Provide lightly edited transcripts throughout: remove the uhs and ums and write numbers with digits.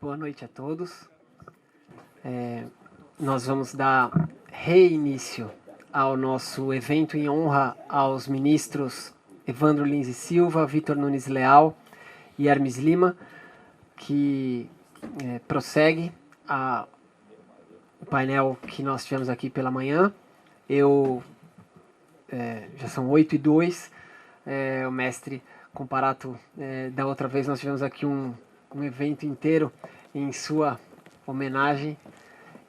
Boa noite a todos. Nós vamos dar reinício ao nosso evento em honra aos ministros Evandro Lins e Silva, Vitor Nunes Leal e Hermes Lima, que prossegue o painel que nós tivemos aqui pela manhã. Já são 8h02, o mestre Comparato, da outra vez nós tivemos aqui um evento inteiro em sua homenagem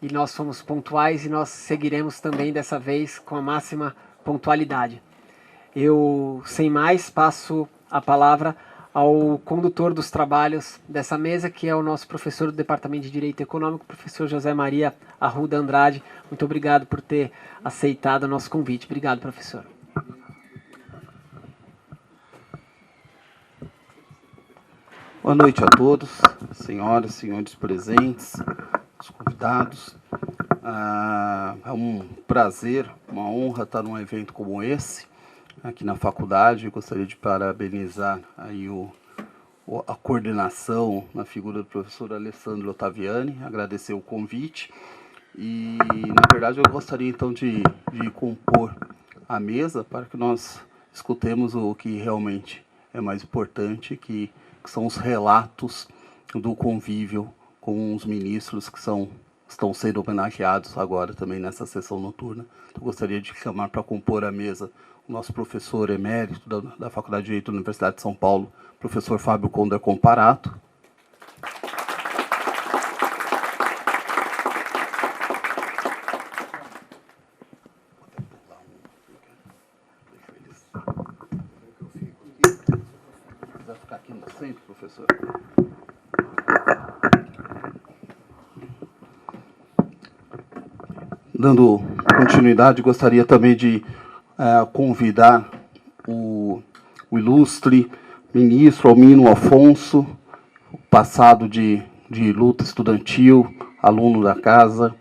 e nós fomos pontuais e nós seguiremos também dessa vez com a máxima pontualidade. Eu, sem mais, passo a palavra ao condutor dos trabalhos dessa mesa, que é o nosso professor do Departamento de Direito Econômico, professor José Maria Arruda Andrade. Muito obrigado por ter aceitado o nosso convite. Obrigado, professor. Boa noite a todos, senhoras, senhores presentes, os convidados. É um prazer, uma honra estar num evento como esse, aqui na faculdade. Eu gostaria de parabenizar aí a coordenação na figura do professor Alessandro Ottaviani, agradecer o convite. E, na verdade, eu gostaria então de compor a mesa para que nós escutemos o que realmente é mais importante, que são os relatos do convívio com os ministros que estão sendo homenageados agora também nessa sessão noturna. Então, gostaria de chamar para compor a mesa o nosso professor emérito da Faculdade de Direito da Universidade de São Paulo, professor Fábio Conder Comparato. Vai ficar aqui no centro, professor? Dando continuidade, gostaria também de convidar o ilustre ministro Almino Afonso, passado de luta estudantil, aluno da casa,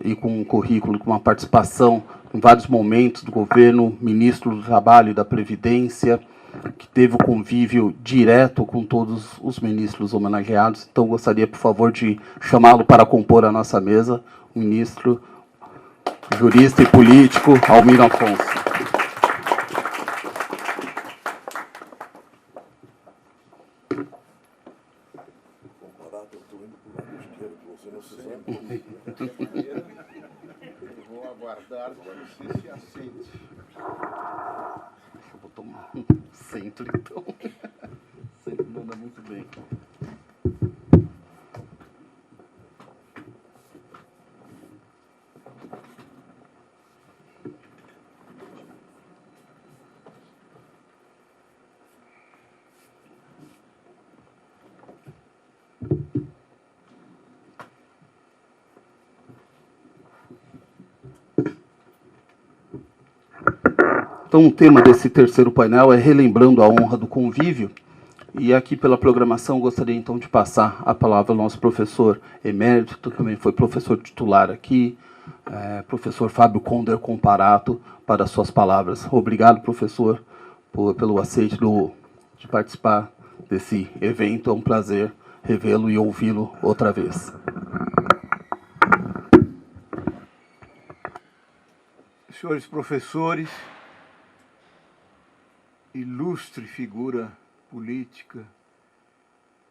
e com um currículo, com uma participação em vários momentos do governo, ministro do Trabalho e da Previdência, que teve o convívio direto com todos os ministros homenageados. Então, gostaria, por favor, de chamá-lo para compor a nossa mesa, o ministro, jurista e político, Almino Afonso. Eu vou aguardar que você se assente. Eu vou tomar um centro, então. Centro não dá muito bem. Então, o tema desse terceiro painel é relembrando a honra do convívio. E aqui, pela programação, gostaria então de passar a palavra ao nosso professor emérito, que também foi professor titular aqui, professor Fábio Conder Comparato, para as suas palavras. Obrigado, professor, pelo aceite de participar desse evento. É um prazer revê-lo e ouvi-lo outra vez. Senhores professores, ilustre figura política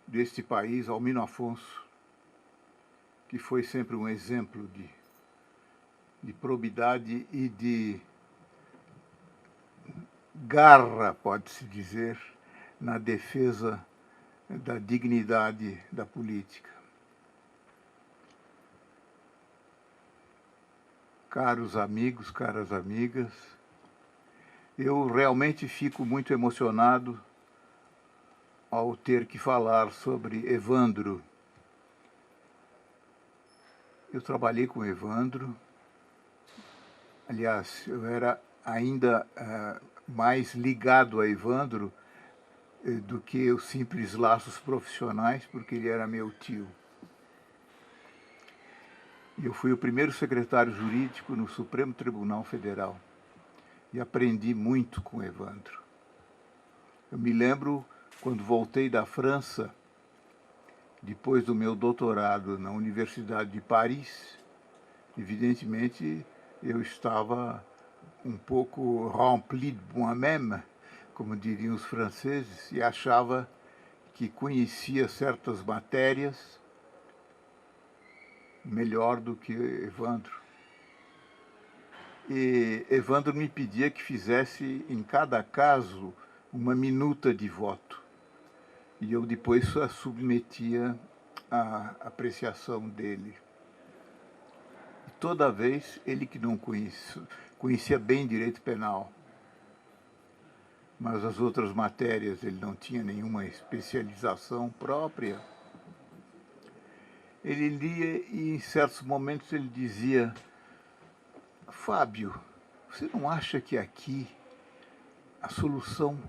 deste país, Almino Afonso, que foi sempre um exemplo de probidade e de garra, pode-se dizer, na defesa da dignidade da política. Caros amigos, caras amigas, eu realmente fico muito emocionado ao ter que falar sobre Evandro. Eu trabalhei com Evandro, aliás, eu era ainda mais ligado a Evandro do que os simples laços profissionais, porque ele era meu tio. Eu fui o primeiro secretário jurídico no Supremo Tribunal Federal e aprendi muito com Evandro. Eu me lembro, quando voltei da França, depois do meu doutorado na Universidade de Paris, evidentemente eu estava um pouco rempli de moi-même, como diriam os franceses, e achava que conhecia certas matérias melhor do que Evandro. E Evandro me pedia que fizesse, em cada caso, uma minuta de voto. E eu depois a submetia à apreciação dele. E toda vez, ele que não conhecia bem direito penal, mas as outras matérias ele não tinha nenhuma especialização própria, ele lia e em certos momentos ele dizia: Fábio, você não acha que aqui a solução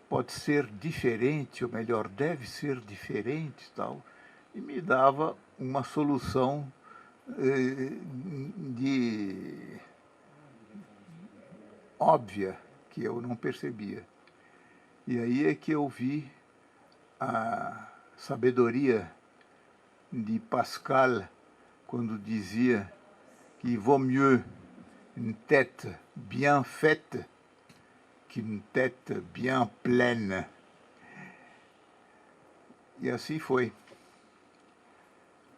pode ser diferente, ou melhor, deve ser diferente, tal? E me dava uma solução óbvia, que eu não percebia. E aí é que eu vi a sabedoria de Pascal, quando dizia que vaut mieux une tête bien faite qu'une tête bien pleine. E assim foi.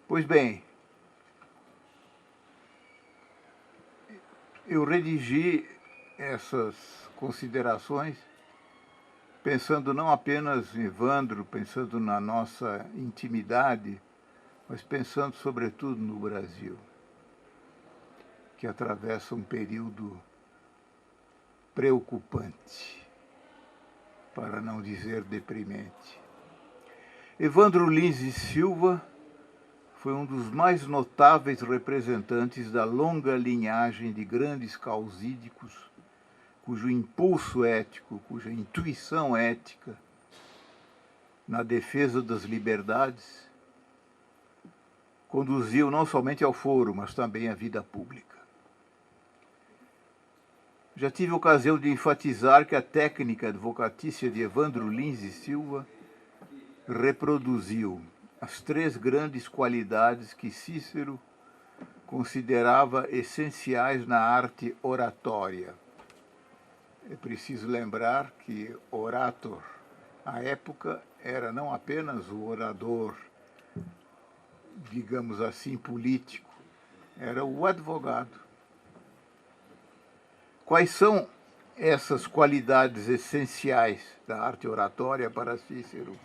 Pois bem, eu redigi essas considerações pensando não apenas em Evandro, pensando na nossa intimidade, mas pensando sobretudo no Brasil, que atravessa um período preocupante, para não dizer deprimente. Evandro Lins e Silva foi um dos mais notáveis representantes da longa linhagem de grandes causídicos, cujo impulso ético, cuja intuição ética na defesa das liberdades conduziu não somente ao foro, mas também à vida pública. Já tive ocasião de enfatizar que a técnica advocatícia de Evandro Lins e Silva reproduziu as três grandes qualidades que Cícero considerava essenciais na arte oratória. É preciso lembrar que orator, à época, era não apenas o orador, digamos assim, político, era o advogado. Quais são essas qualidades essenciais da arte oratória para Cícero?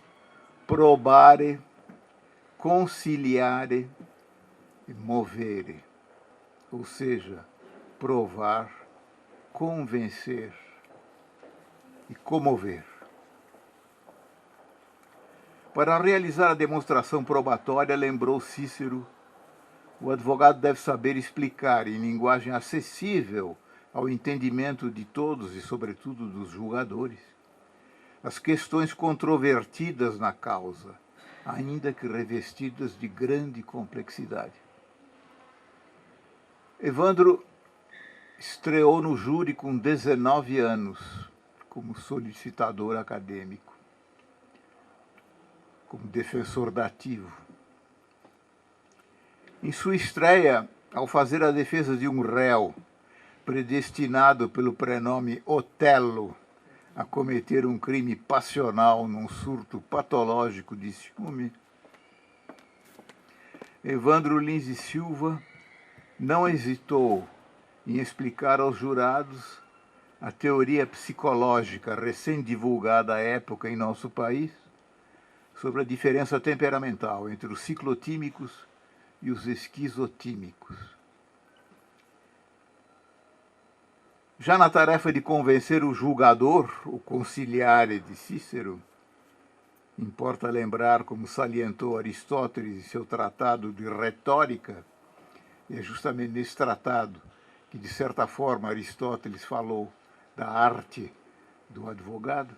Probare, conciliare e movere, ou seja, provar, convencer e comover. Para realizar a demonstração probatória, lembrou Cícero, o advogado deve saber explicar em linguagem acessível ao entendimento de todos e, sobretudo, dos julgadores, as questões controvertidas na causa, ainda que revestidas de grande complexidade. Evandro estreou no júri com 19 anos, como solicitador acadêmico, como defensor dativo. Em sua estreia, ao fazer a defesa de um réu predestinado pelo prenome Otelo a cometer um crime passional num surto patológico de ciúme, Evandro Lins e Silva não hesitou em explicar aos jurados a teoria psicológica recém-divulgada à época em nosso país sobre a diferença temperamental entre os ciclotímicos e os esquizotímicos. Já na tarefa de convencer o julgador, o conciliare de Cícero, importa lembrar, como salientou Aristóteles em seu tratado de retórica, e é justamente nesse tratado que, de certa forma, Aristóteles falou da arte do advogado,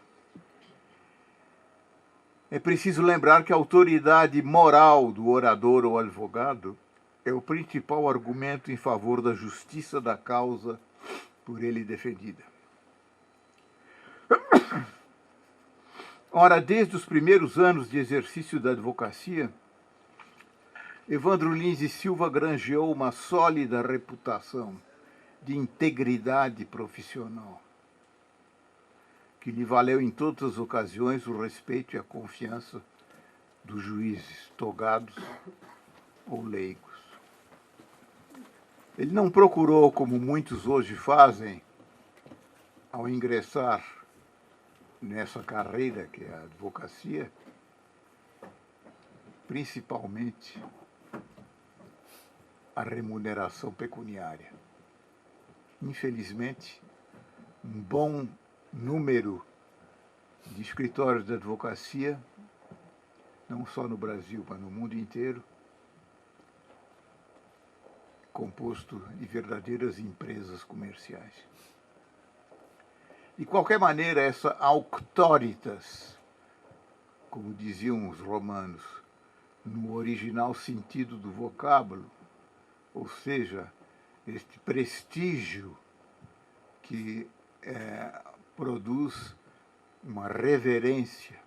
é preciso lembrar que a autoridade moral do orador ou advogado é o principal argumento em favor da justiça da causa por ele defendida. Ora, desde os primeiros anos de exercício da advocacia, Evandro Lins e Silva granjeou uma sólida reputação de integridade profissional, que lhe valeu em todas as ocasiões o respeito e a confiança dos juízes, togados ou leigos. Ele não procurou, como muitos hoje fazem, ao ingressar nessa carreira que é a advocacia, principalmente a remuneração pecuniária. Infelizmente, um bom número de escritórios de advocacia, não só no Brasil, mas no mundo inteiro, composto de verdadeiras empresas comerciais. De qualquer maneira, essa auctoritas, como diziam os romanos, no original sentido do vocábulo, ou seja, este prestígio que produz uma reverência,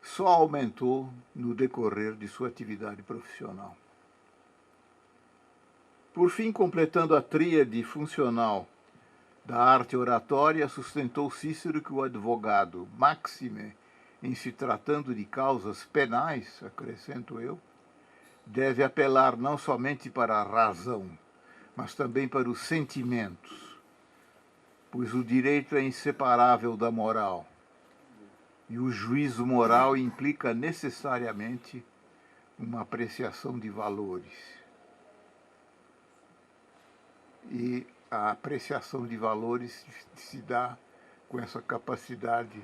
só aumentou no decorrer de sua atividade profissional. Por fim, completando a tríade funcional da arte oratória, sustentou Cícero que o advogado, máxime em se tratando de causas penais, acrescento eu, deve apelar não somente para a razão, mas também para os sentimentos, pois o direito é inseparável da moral, e o juízo moral implica necessariamente uma apreciação de valores. E a apreciação de valores se dá com essa capacidade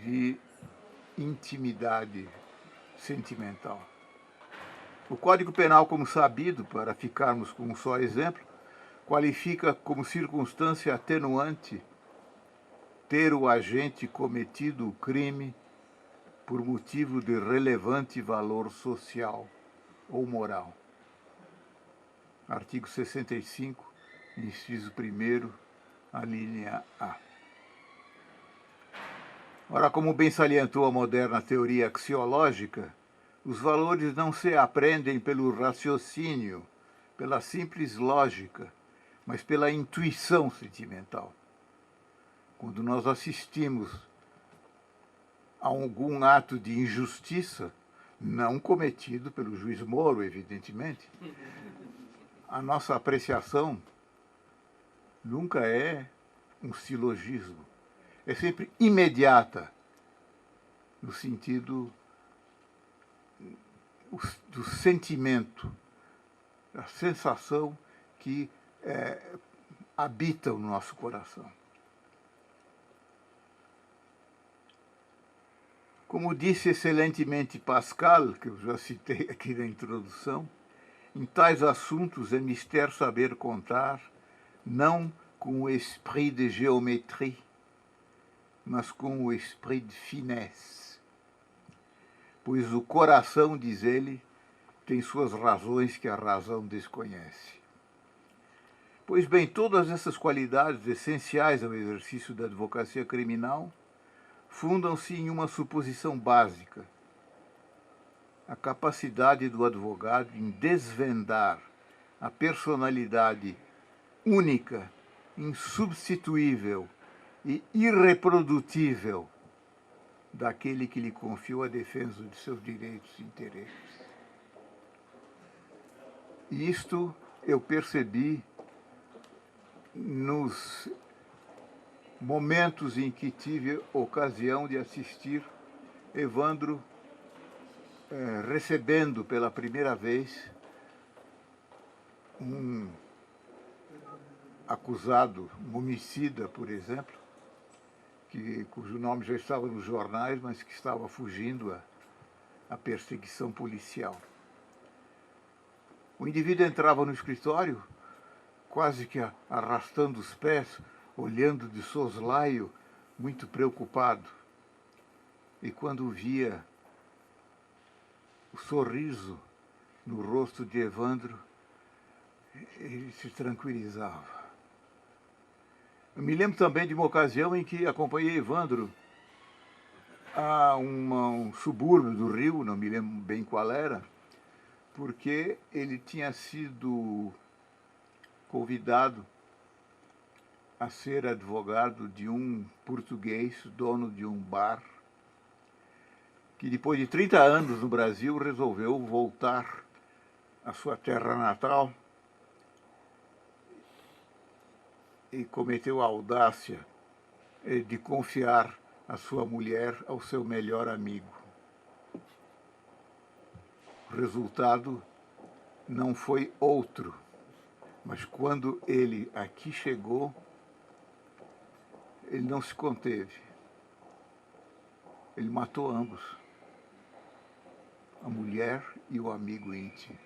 de intimidade sentimental. O Código Penal, como sabido, para ficarmos com um só exemplo, qualifica como circunstância atenuante ter o agente cometido o crime por motivo de relevante valor social ou moral. Artigo 65, inciso 1º, a linha A. Ora, como bem salientou a moderna teoria axiológica, os valores não se aprendem pelo raciocínio, pela simples lógica, mas pela intuição sentimental. Quando nós assistimos a algum ato de injustiça, não cometido pelo juiz Moro, evidentemente, a nossa apreciação nunca é um silogismo, é sempre imediata, no sentido do sentimento, da sensação que habita o nosso coração. Como disse excelentemente Pascal, que eu já citei aqui na introdução, em tais assuntos é mister saber contar, não com o esprit de géométrie, mas com o esprit de finesse. Pois o coração, diz ele, tem suas razões que a razão desconhece. Pois bem, todas essas qualidades essenciais ao exercício da advocacia criminal fundam-se em uma suposição básica: a capacidade do advogado em desvendar a personalidade única, insubstituível e irreprodutível daquele que lhe confiou a defesa de seus direitos e interesses. E isto eu percebi nos momentos em que tive ocasião de assistir Evandro recebendo pela primeira vez um acusado, um homicida, por exemplo, cujo nome já estava nos jornais, mas que estava fugindo à perseguição policial. O indivíduo entrava no escritório, quase que arrastando os pés, olhando de soslaio, muito preocupado. E quando via o sorriso no rosto de Evandro, ele se tranquilizava. Eu me lembro também de uma ocasião em que acompanhei Evandro a um subúrbio do Rio, não me lembro bem qual era, porque ele tinha sido convidado a ser advogado de um português, dono de um bar, que depois de 30 anos no Brasil resolveu voltar à sua terra natal e cometeu a audácia de confiar a sua mulher ao seu melhor amigo. O resultado não foi outro, mas quando ele aqui chegou, ele não se conteve. Ele matou ambos, a mulher e o amigo íntimo.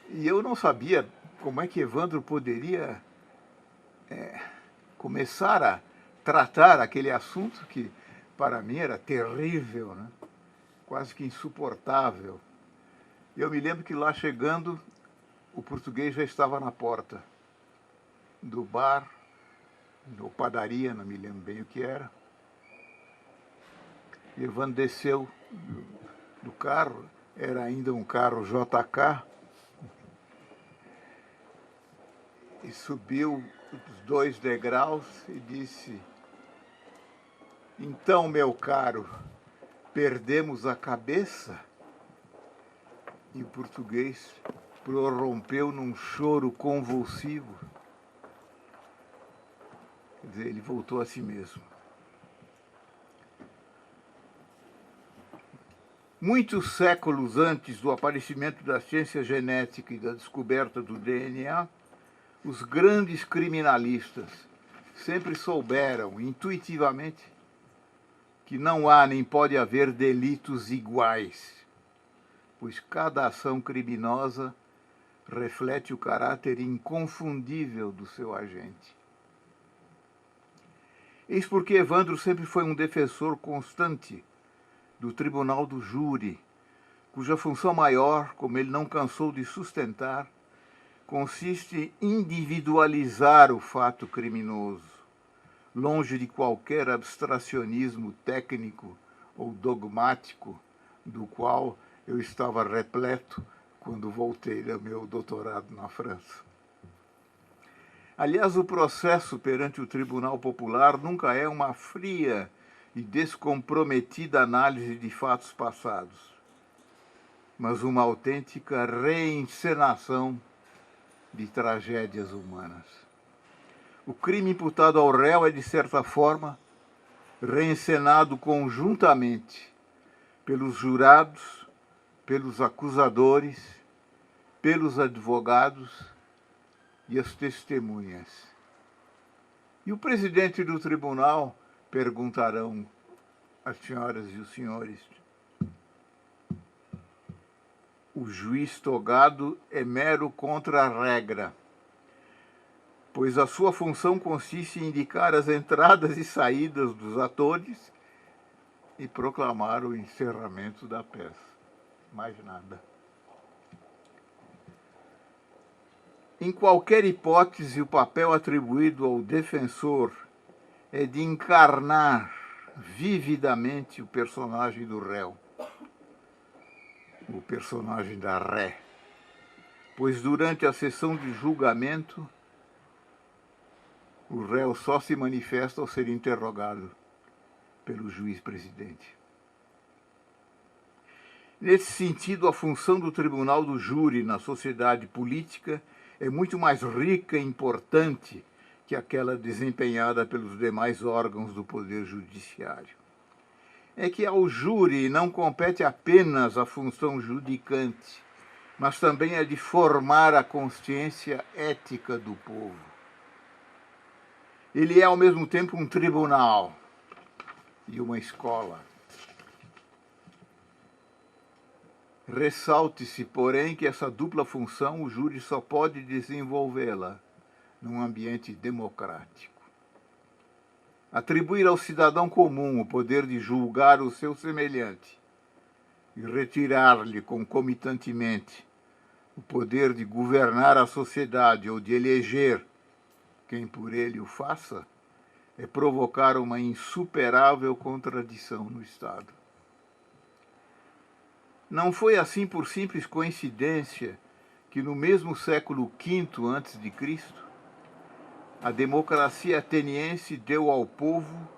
E eu não sabia como é que Evandro poderia começar a tratar aquele assunto que para mim era terrível, né? Quase que insuportável. Eu me lembro que lá chegando, o português já estava na porta do bar, ou padaria, não me lembro bem o que era. E Evandro desceu do carro, era ainda um carro JK, e subiu os 2 degraus e disse: então, meu caro, perdemos a cabeça? E o português prorrompeu num choro convulsivo. Quer dizer, ele voltou a si mesmo. Muitos séculos antes do aparecimento da ciência genética e da descoberta do DNA, os grandes criminalistas sempre souberam, intuitivamente, que não há nem pode haver delitos iguais, pois cada ação criminosa reflete o caráter inconfundível do seu agente. Eis porque Evandro sempre foi um defensor constante do tribunal do júri, cuja função maior, como ele não cansou de sustentar, consiste em individualizar o fato criminoso, longe de qualquer abstracionismo técnico ou dogmático, do qual eu estava repleto quando voltei ao meu doutorado na França. Aliás, o processo perante o Tribunal Popular nunca é uma fria e descomprometida análise de fatos passados, mas uma autêntica reencenação de tragédias humanas. O crime imputado ao réu é, de certa forma, reencenado conjuntamente pelos jurados, pelos acusadores, pelos advogados e as testemunhas. E o presidente do tribunal, perguntarão as senhoras e os senhores, o juiz togado é mero contra-regra, pois a sua função consiste em indicar as entradas e saídas dos atores e proclamar o encerramento da peça. Mais nada. Em qualquer hipótese, o papel atribuído ao defensor é de encarnar vividamente o personagem do réu, o personagem da ré, pois durante a sessão de julgamento, o réu só se manifesta ao ser interrogado pelo juiz-presidente. Nesse sentido, a função do tribunal do júri na sociedade política é muito mais rica e importante que aquela desempenhada pelos demais órgãos do poder judiciário. É que ao júri não compete apenas a função judicante, mas também a de formar a consciência ética do povo. Ele é, ao mesmo tempo, um tribunal e uma escola. Ressalte-se, porém, que essa dupla função o júri só pode desenvolvê-la num ambiente democrático. Atribuir ao cidadão comum o poder de julgar o seu semelhante e retirar-lhe concomitantemente o poder de governar a sociedade ou de eleger quem por ele o faça, é provocar uma insuperável contradição no Estado. Não foi assim por simples coincidência que no mesmo século V a.C., a democracia ateniense deu ao povo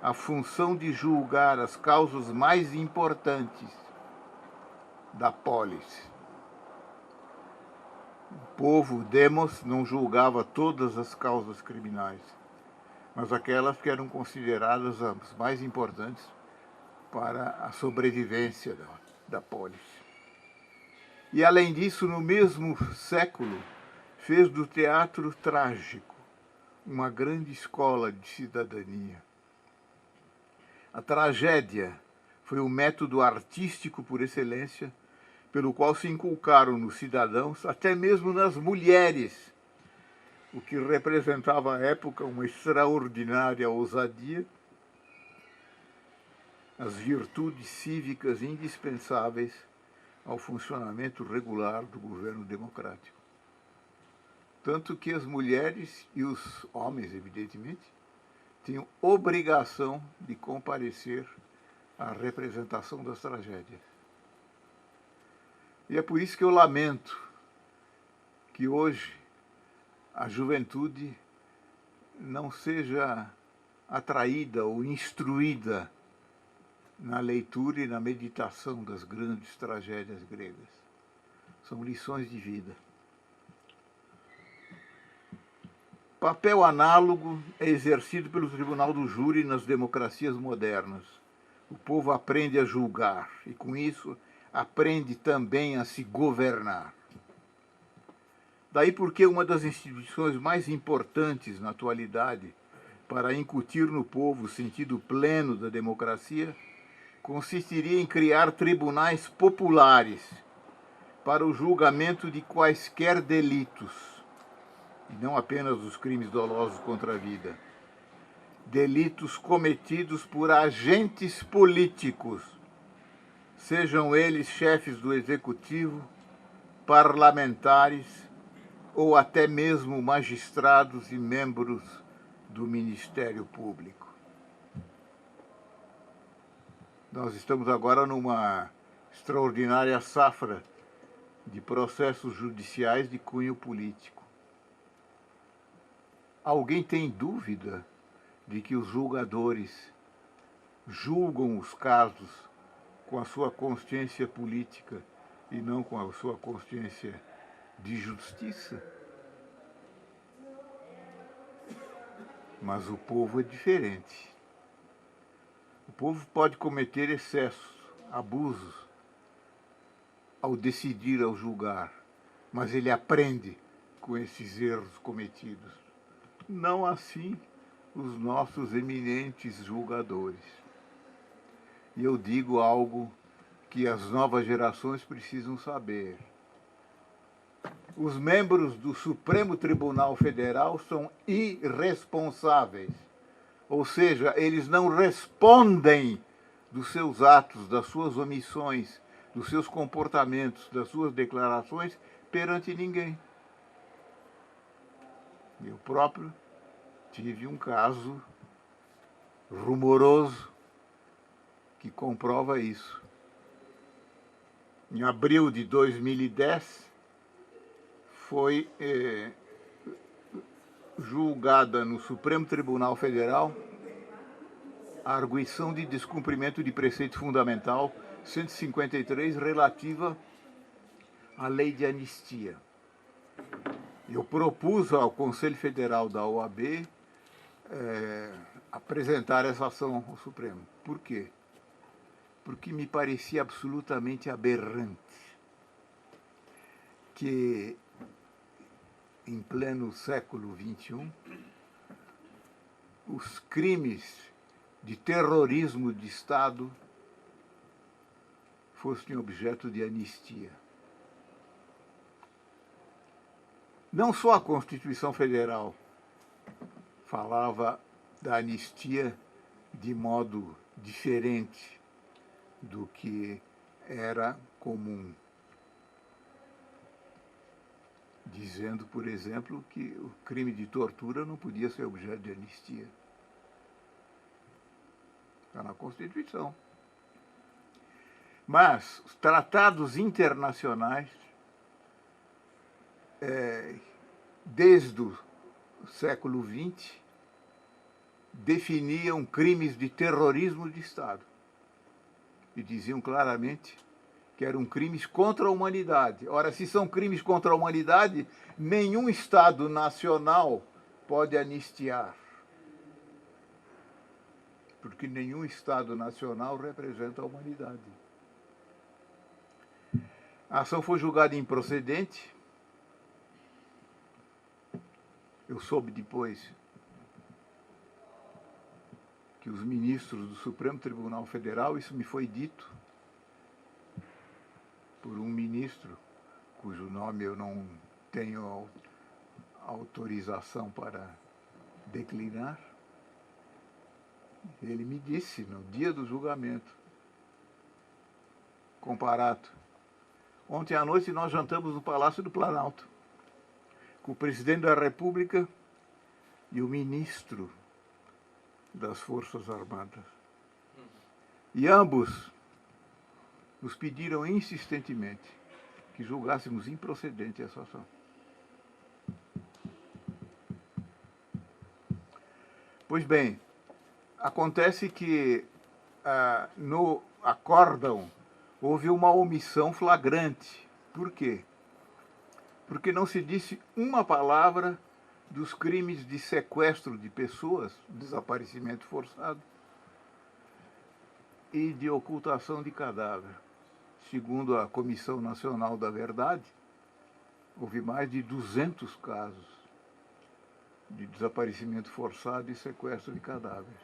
a função de julgar as causas mais importantes da polis. O povo, demos, não julgava todas as causas criminais, mas aquelas que eram consideradas as mais importantes para a sobrevivência da polis. E, além disso, no mesmo século, fez do teatro trágico uma grande escola de cidadania. A tragédia foi o método artístico por excelência, pelo qual se inculcaram nos cidadãos, até mesmo nas mulheres, o que representava à época uma extraordinária ousadia, as virtudes cívicas indispensáveis ao funcionamento regular do governo democrático. Tanto que as mulheres e os homens, evidentemente, tinham obrigação de comparecer à representação das tragédias. E é por isso que eu lamento que hoje a juventude não seja atraída ou instruída na leitura e na meditação das grandes tragédias gregas. São lições de vida. Papel análogo é exercido pelo tribunal do júri nas democracias modernas. O povo aprende a julgar e, com isso, aprende também a se governar. Daí porque uma das instituições mais importantes na atualidade para incutir no povo o sentido pleno da democracia consistiria em criar tribunais populares para o julgamento de quaisquer delitos, e não apenas os crimes dolosos contra a vida. Delitos cometidos por agentes políticos, sejam eles chefes do executivo, parlamentares ou até mesmo magistrados e membros do Ministério Público. Nós estamos agora numa extraordinária safra de processos judiciais de cunho político. Alguém tem dúvida de que os julgadores julgam os casos com a sua consciência política e não com a sua consciência de justiça? Mas o povo é diferente. O povo pode cometer excessos, abusos, ao decidir, ao julgar, mas ele aprende com esses erros cometidos. Não assim os nossos eminentes julgadores. E eu digo algo que as novas gerações precisam saber. Os membros do Supremo Tribunal Federal são irresponsáveis. Ou seja, eles não respondem dos seus atos, das suas omissões, dos seus comportamentos, das suas declarações perante ninguém. Eu próprio tive um caso rumoroso que comprova isso. Em abril de 2010, foi julgada no Supremo Tribunal Federal a arguição de descumprimento de preceito fundamental 153 relativa à lei de anistia. Eu propus ao Conselho Federal da OAB apresentar essa ação ao Supremo. Por quê? Porque me parecia absolutamente aberrante que, em pleno século XXI, os crimes de terrorismo de Estado fossem objeto de anistia. Não só a Constituição Federal falava da anistia de modo diferente do que era comum, dizendo, por exemplo, que o crime de tortura não podia ser objeto de anistia. Está na Constituição. Mas os tratados internacionais, desde o século XX, definiam crimes de terrorismo de Estado. E diziam claramente que eram crimes contra a humanidade. Ora, se são crimes contra a humanidade, nenhum Estado nacional pode anistiar. Porque nenhum Estado nacional representa a humanidade. A ação foi julgada improcedente. Eu soube depois que os ministros do Supremo Tribunal Federal, isso me foi dito por um ministro, cujo nome eu não tenho autorização para declinar. Ele me disse, no dia do julgamento, Comparato, ontem à noite nós jantamos no Palácio do Planalto, com o presidente da República e o ministro das Forças Armadas. E ambos nos pediram insistentemente que julgássemos improcedente essa ação. Pois bem, acontece que no acórdão houve uma omissão flagrante. Por quê? Porque não se disse uma palavra dos crimes de sequestro de pessoas, desaparecimento forçado e de ocultação de cadáver. Segundo a Comissão Nacional da Verdade, houve mais de 200 casos de desaparecimento forçado e sequestro de cadáveres.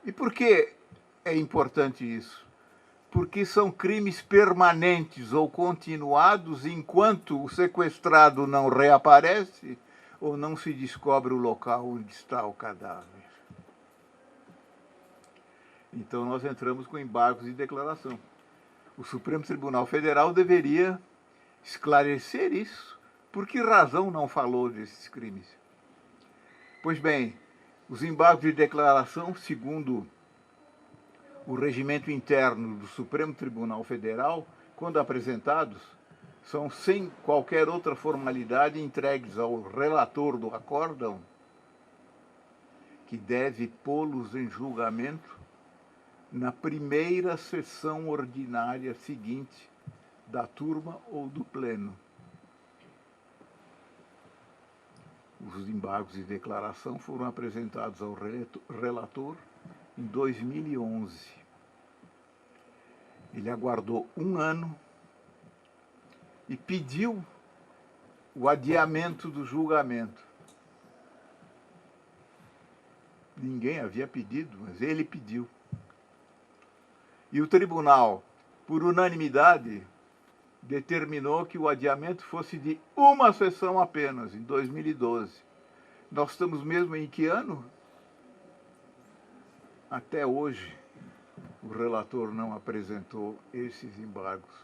E por que é importante isso? Porque são crimes permanentes ou continuados enquanto o sequestrado não reaparece ou não se descobre o local onde está o cadáver. Então nós entramos com embargos de declaração. O Supremo Tribunal Federal deveria esclarecer isso. Por que razão não falou desses crimes? Pois bem, os embargos de declaração, segundo o regimento interno do Supremo Tribunal Federal, quando apresentados, são sem qualquer outra formalidade entregues ao relator do acórdão, que deve pô-los em julgamento na primeira sessão ordinária seguinte da turma ou do pleno. Os embargos de declaração foram apresentados ao relator em 2011. Ele aguardou um ano e pediu o adiamento do julgamento. Ninguém havia pedido, mas ele pediu. E o tribunal, por unanimidade, determinou que o adiamento fosse de uma sessão apenas, em 2012. Nós estamos mesmo em que ano? Até hoje, o relator não apresentou esses embargos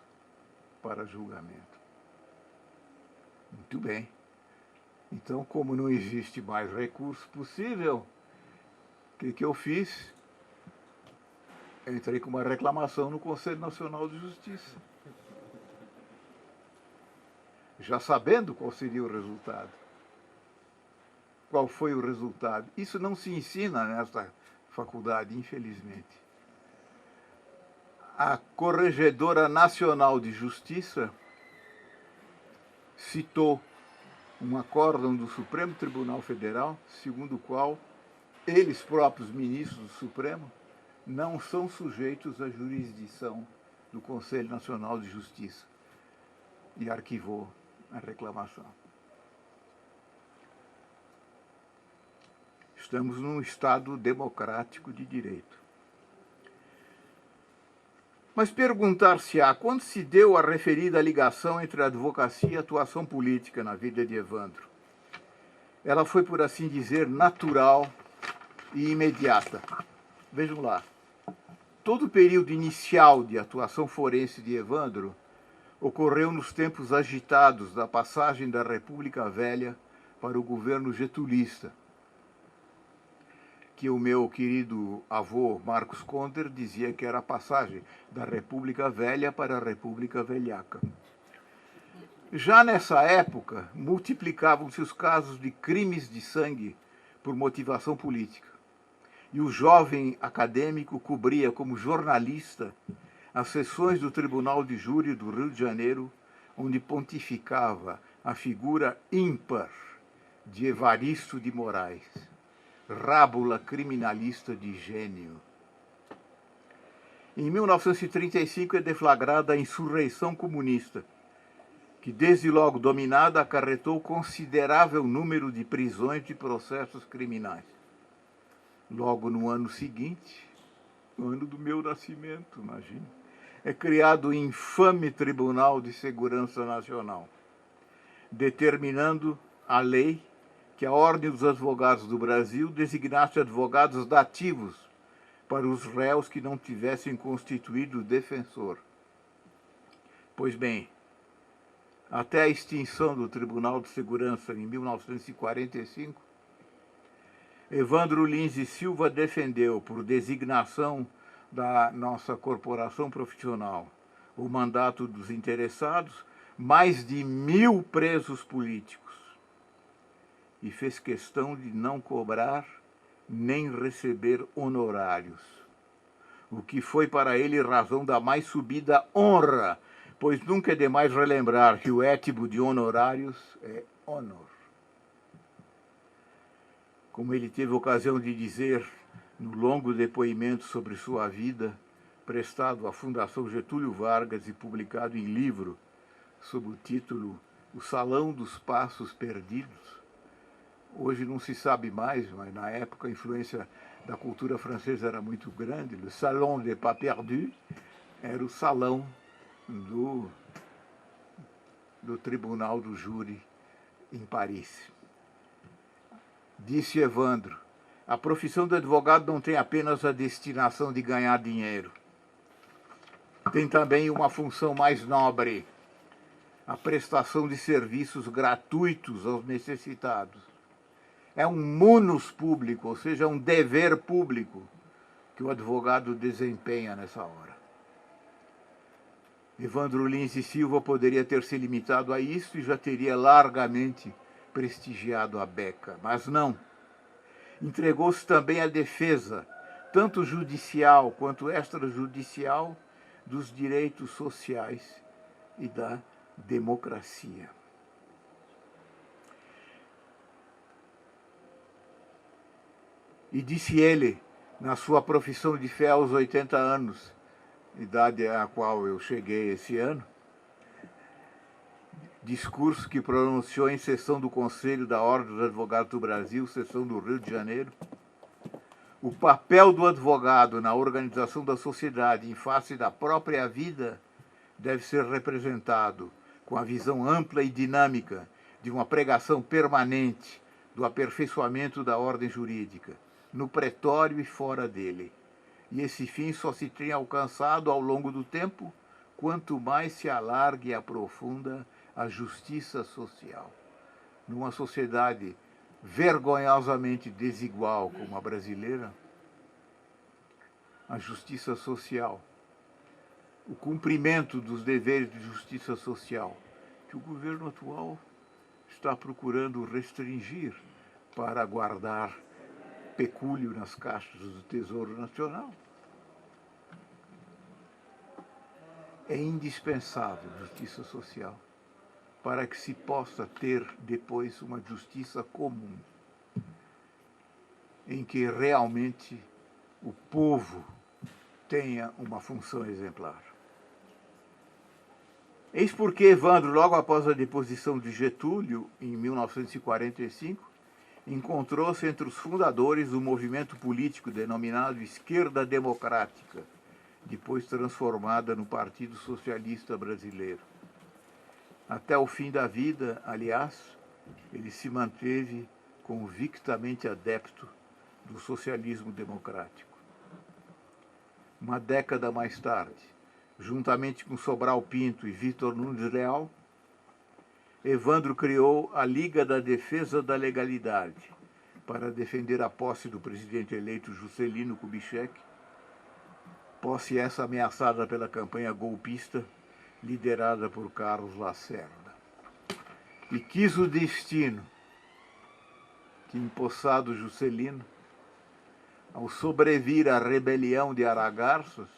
para julgamento. Muito bem. Então, como não existe mais recurso possível, o que eu fiz? Eu entrei com uma reclamação no Conselho Nacional de Justiça. Já sabendo qual seria o resultado. Qual foi o resultado? Isso não se ensina nesta faculdade, infelizmente. A Corregedora Nacional de Justiça citou um acórdão do Supremo Tribunal Federal, segundo o qual eles próprios, ministros do Supremo, não são sujeitos à jurisdição do Conselho Nacional de Justiça. E arquivou a reclamação. Estamos num Estado democrático de direito. Mas perguntar-se-á quando se deu a referida ligação entre a advocacia e a atuação política na vida de Evandro. Ela foi, por assim dizer, natural e imediata. Vejam lá. Todo o período inicial de atuação forense de Evandro ocorreu nos tempos agitados da passagem da República Velha para o governo getulista, que o meu querido avô Marcos Conder dizia que era a passagem da República Velha para a República Velhaca. Já nessa época, multiplicavam-se os casos de crimes de sangue por motivação política. E o jovem acadêmico cobria como jornalista as sessões do Tribunal de Júri do Rio de Janeiro, onde pontificava a figura ímpar de Evaristo de Moraes, rábula criminalista de gênio. Em 1935 é deflagrada a insurreição comunista, que desde logo dominada acarretou considerável número de prisões e processos criminais. Logo no ano seguinte, no ano do meu nascimento, imagina, é criado o infame Tribunal de Segurança Nacional, determinando a lei que a Ordem dos Advogados do Brasil designasse advogados dativos para os réus que não tivessem constituído defensor. Pois bem, até a extinção do Tribunal de Segurança em 1945, Evandro Lins e Silva defendeu, por designação da nossa corporação profissional, o mandato dos interessados, mais de 1000 presos políticos, e fez questão de não cobrar nem receber honorários, o que foi para ele razão da mais subida honra, pois nunca é demais relembrar que o étibo de honorários é honor. Como ele teve ocasião de dizer no longo depoimento sobre sua vida, prestado à Fundação Getúlio Vargas e publicado em livro sob o título O Salão dos Passos Perdidos. Hoje não se sabe mais, mas na época a influência da cultura francesa era muito grande. Le Salon des Pas Perdus era o salão do Tribunal do Júri em Paris. Disse Evandro: a profissão do advogado não tem apenas a destinação de ganhar dinheiro. Tem também uma função mais nobre, a prestação de serviços gratuitos aos necessitados. É um munus público, ou seja, um dever público que o advogado desempenha nessa hora. Evandro Lins e Silva poderia ter se limitado a isso e já teria largamente prestigiado a beca, mas não. Entregou-se também à defesa, tanto judicial quanto extrajudicial, dos direitos sociais e da democracia. E disse ele, na sua profissão de fé aos 80 anos, idade a qual eu cheguei esse ano, discurso que pronunciou em sessão do Conselho da Ordem dos Advogados do Brasil, sessão do Rio de Janeiro: o papel do advogado na organização da sociedade em face da própria vida deve ser representado com a visão ampla e dinâmica de uma pregação permanente do aperfeiçoamento da ordem jurídica, no pretório e fora dele. E esse fim só se tem alcançado ao longo do tempo, quanto mais se alarga e aprofunda a justiça social. Numa sociedade vergonhosamente desigual como a brasileira, a justiça social, o cumprimento dos deveres de justiça social, que o governo atual está procurando restringir para guardar pecúlio nas caixas do Tesouro Nacional. É indispensável justiça social para que se possa ter depois uma justiça comum, em que realmente o povo tenha uma função exemplar. Eis porque Evandro, logo após a deposição de Getúlio, em 1945, encontrou-se entre os fundadores do movimento político denominado Esquerda Democrática, depois transformada no Partido Socialista Brasileiro. Até o fim da vida, aliás, ele se manteve convictamente adepto do socialismo democrático. Uma década mais tarde, juntamente com Sobral Pinto e Vitor Nunes Leal, Evandro criou a Liga da Defesa da Legalidade, para defender a posse do presidente eleito Juscelino Kubitschek, posse essa ameaçada pela campanha golpista liderada por Carlos Lacerda. E quis o destino que, empossado Juscelino, ao sobrevir à rebelião de Aragarças,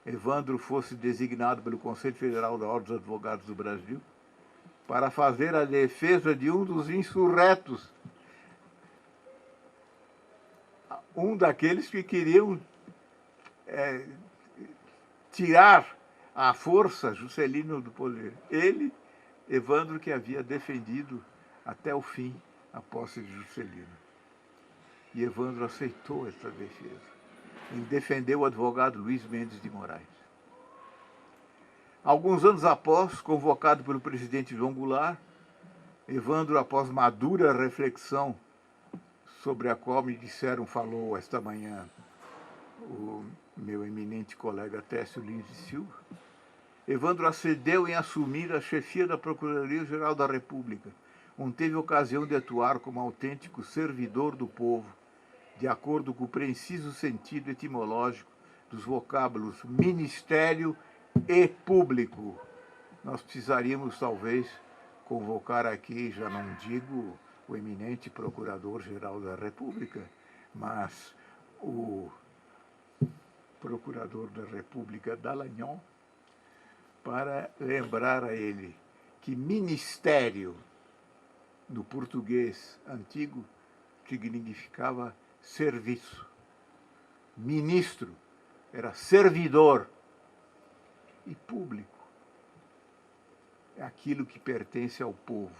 Evandro fosse designado pelo Conselho Federal da Ordem dos Advogados do Brasil para fazer a defesa de um dos insurretos, um daqueles que queriam tirar à força Juscelino do poder. Ele, Evandro, que havia defendido até o fim a posse de Juscelino. E Evandro aceitou essa defesa. Ele defendeu o advogado Luiz Mendes de Moraes. Alguns anos após, convocado pelo presidente João Goulart, Evandro, após madura reflexão sobre a qual me disseram falou esta manhã o meu eminente colega Técio Lins de Silva, Evandro acedeu em assumir a chefia da Procuradoria-Geral da República, onde teve ocasião de atuar como autêntico servidor do povo, de acordo com o preciso sentido etimológico dos vocábulos ministério e público. Nós precisaríamos, talvez, convocar aqui, já não digo o eminente Procurador-Geral da República, mas o Procurador da República Dallagnol, para lembrar a ele que ministério, no português antigo, significava serviço. Ministro era servidor. E público é aquilo que pertence ao povo,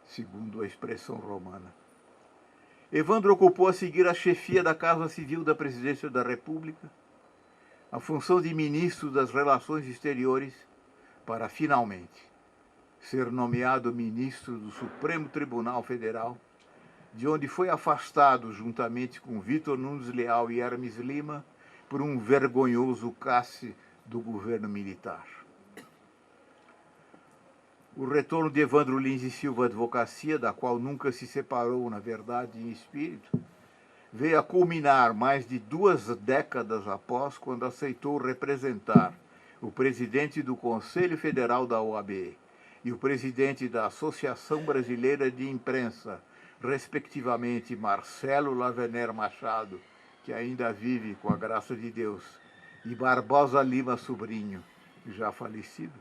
segundo a expressão romana. Evandro ocupou a seguir a chefia da Casa Civil da Presidência da República, a função de ministro das Relações Exteriores, para finalmente ser nomeado ministro do Supremo Tribunal Federal, de onde foi afastado, juntamente com Vitor Nunes Leal e Hermes Lima, por um vergonhoso casse do governo militar. O retorno de Evandro Lins e Silva à advocacia, da qual nunca se separou, na verdade, em espírito, veio a culminar mais de 2 décadas após, quando aceitou representar o presidente do Conselho Federal da OAB e o presidente da Associação Brasileira de Imprensa, respectivamente Marcelo Lavener Machado, que ainda vive com a graça de Deus, e Barbosa Lima Sobrinho, já falecido,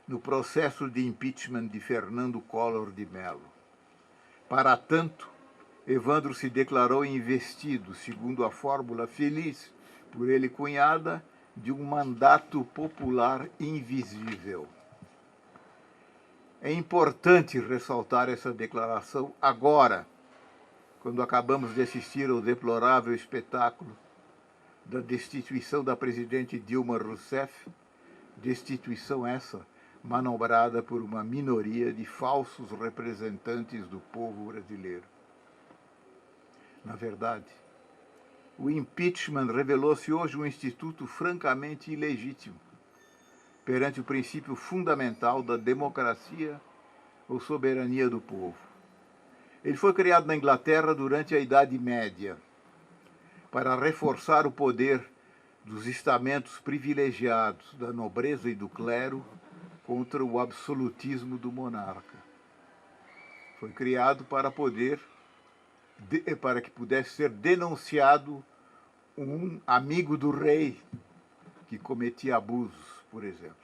no processo de impeachment de Fernando Collor de Mello. Para tanto, Evandro se declarou investido, segundo a fórmula feliz por ele cunhada, de um mandato popular invisível. É importante ressaltar essa declaração agora, quando acabamos de assistir ao deplorável espetáculo da destituição da presidente Dilma Rousseff, destituição essa manobrada por uma minoria de falsos representantes do povo brasileiro. Na verdade, o impeachment revelou-se hoje um instituto francamente ilegítimo, perante o princípio fundamental da democracia ou soberania do povo. Ele foi criado na Inglaterra durante a Idade Média, para reforçar o poder dos estamentos privilegiados da nobreza e do clero contra o absolutismo do monarca. Foi criado para que pudesse ser denunciado um amigo do rei que cometia abusos, por exemplo.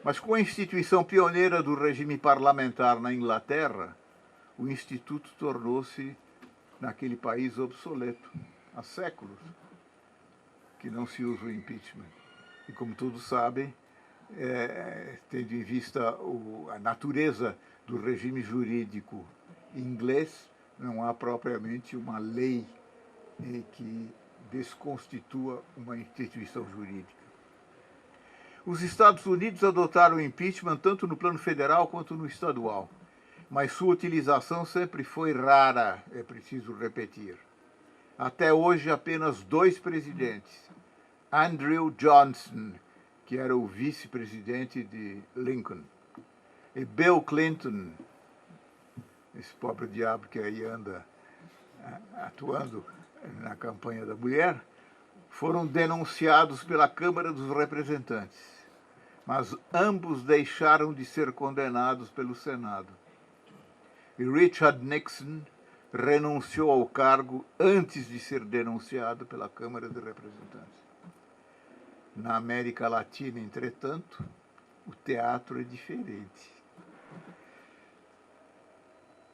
Mas com a instituição pioneira do regime parlamentar na Inglaterra, o Instituto tornou-se, naquele país, obsoleto. Há séculos que não se usa o impeachment. E, como todos sabem, tendo em vista a natureza do regime jurídico inglês, não há propriamente uma lei que desconstitua uma instituição jurídica. Os Estados Unidos adotaram o impeachment tanto no plano federal quanto no estadual, mas sua utilização sempre foi rara, é preciso repetir. Até hoje, apenas 2 presidentes, Andrew Johnson, que era o vice-presidente de Lincoln, e Bill Clinton, esse pobre diabo que aí anda atuando na campanha da mulher, foram denunciados pela Câmara dos Representantes, mas ambos deixaram de ser condenados pelo Senado. E Richard Nixon renunciou ao cargo antes de ser denunciado pela Câmara dos Representantes. Na América Latina, entretanto, o teatro é diferente.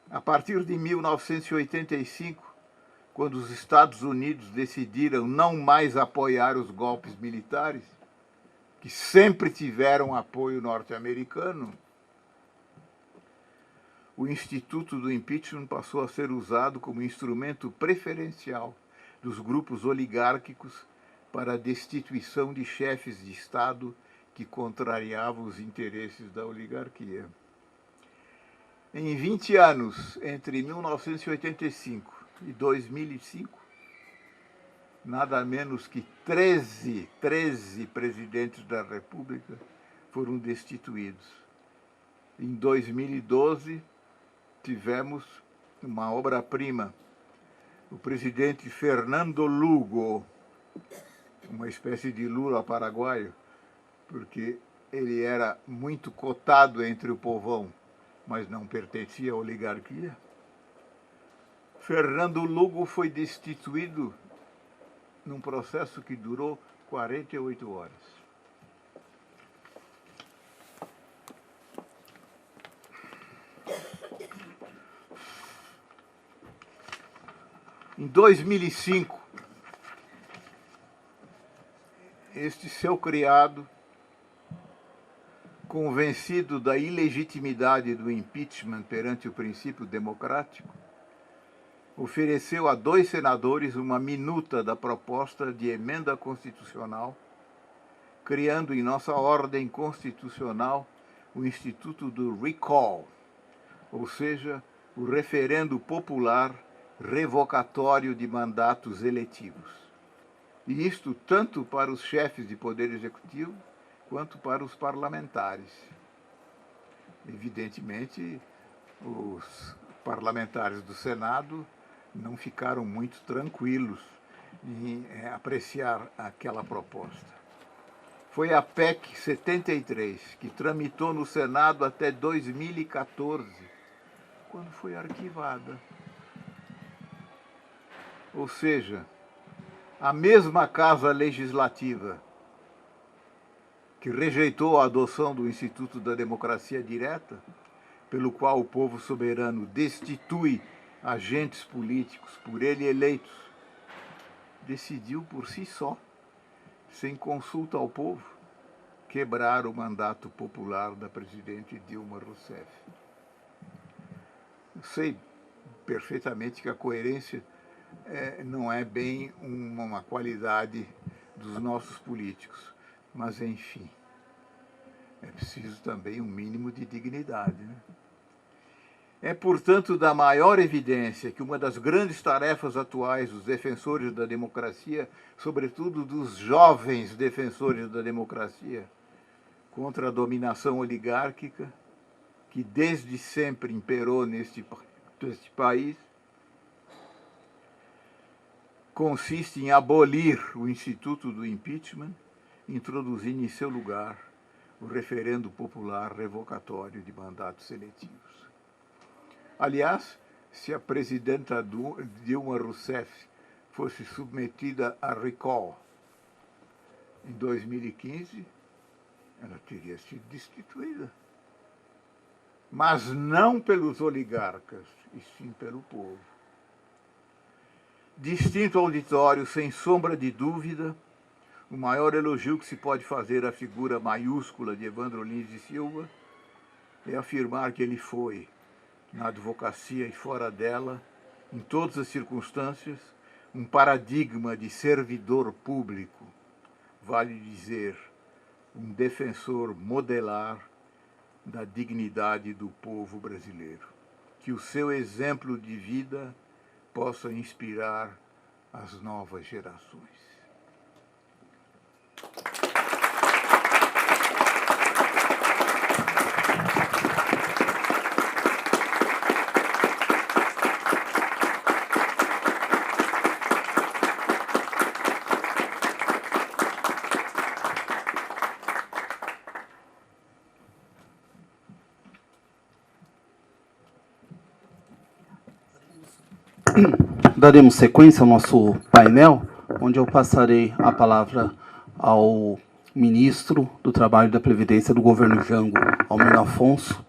A partir de 1985, quando os Estados Unidos decidiram não mais apoiar os golpes militares, que sempre tiveram apoio norte-americano, o instituto do impeachment passou a ser usado como instrumento preferencial dos grupos oligárquicos para a destituição de chefes de Estado que contrariavam os interesses da oligarquia. Em 20 anos, entre 1985 e 2005, nada menos que 13 presidentes da República foram destituídos. Em 2012, tivemos uma obra-prima, o presidente Fernando Lugo, uma espécie de Lula paraguaio, porque ele era muito cotado entre o povão, mas não pertencia à oligarquia. Fernando Lugo foi destituído num processo que durou 48 horas. Em 2005, este seu criado, convencido da ilegitimidade do impeachment perante o princípio democrático, ofereceu a 2 senadores uma minuta da proposta de emenda constitucional, criando em nossa ordem constitucional o Instituto do Recall, ou seja, o referendo popular revocatório de mandatos eletivos. E isto tanto para os chefes de poder executivo quanto para os parlamentares. Evidentemente, os parlamentares do Senado não ficaram muito tranquilos em apreciar aquela proposta. Foi a PEC 73, que tramitou no Senado até 2014, quando foi arquivada. Ou seja, a mesma Casa Legislativa que rejeitou a adoção do Instituto da Democracia Direta, pelo qual o povo soberano destitui agentes políticos por ele eleitos, decidiu por si só, sem consulta ao povo, quebrar o mandato popular da presidente Dilma Rousseff. Eu sei perfeitamente que a coerência não é bem uma qualidade dos nossos políticos, mas, enfim, é preciso também um mínimo de dignidade, né? É, portanto, da maior evidência que uma das grandes tarefas atuais dos defensores da democracia, sobretudo dos jovens defensores da democracia, contra a dominação oligárquica, que desde sempre imperou neste país, consiste em abolir o instituto do impeachment, introduzindo em seu lugar o referendo popular revocatório de mandatos seletivos. Aliás, se a presidenta Dilma Rousseff fosse submetida a recall em 2015, ela teria sido destituída. Mas não pelos oligarcas, e sim pelo povo. Distinto auditório, sem sombra de dúvida, o maior elogio que se pode fazer à figura maiúscula de Evandro Lins de Silva é afirmar que ele foi, na advocacia e fora dela, em todas as circunstâncias, um paradigma de servidor público, vale dizer, um defensor modelar da dignidade do povo brasileiro. Que o seu exemplo de vida possa inspirar as novas gerações. daremos sequência ao nosso painel, onde eu passarei a palavra ao ministro do Trabalho e da Previdência do governo Jango, Almino Afonso,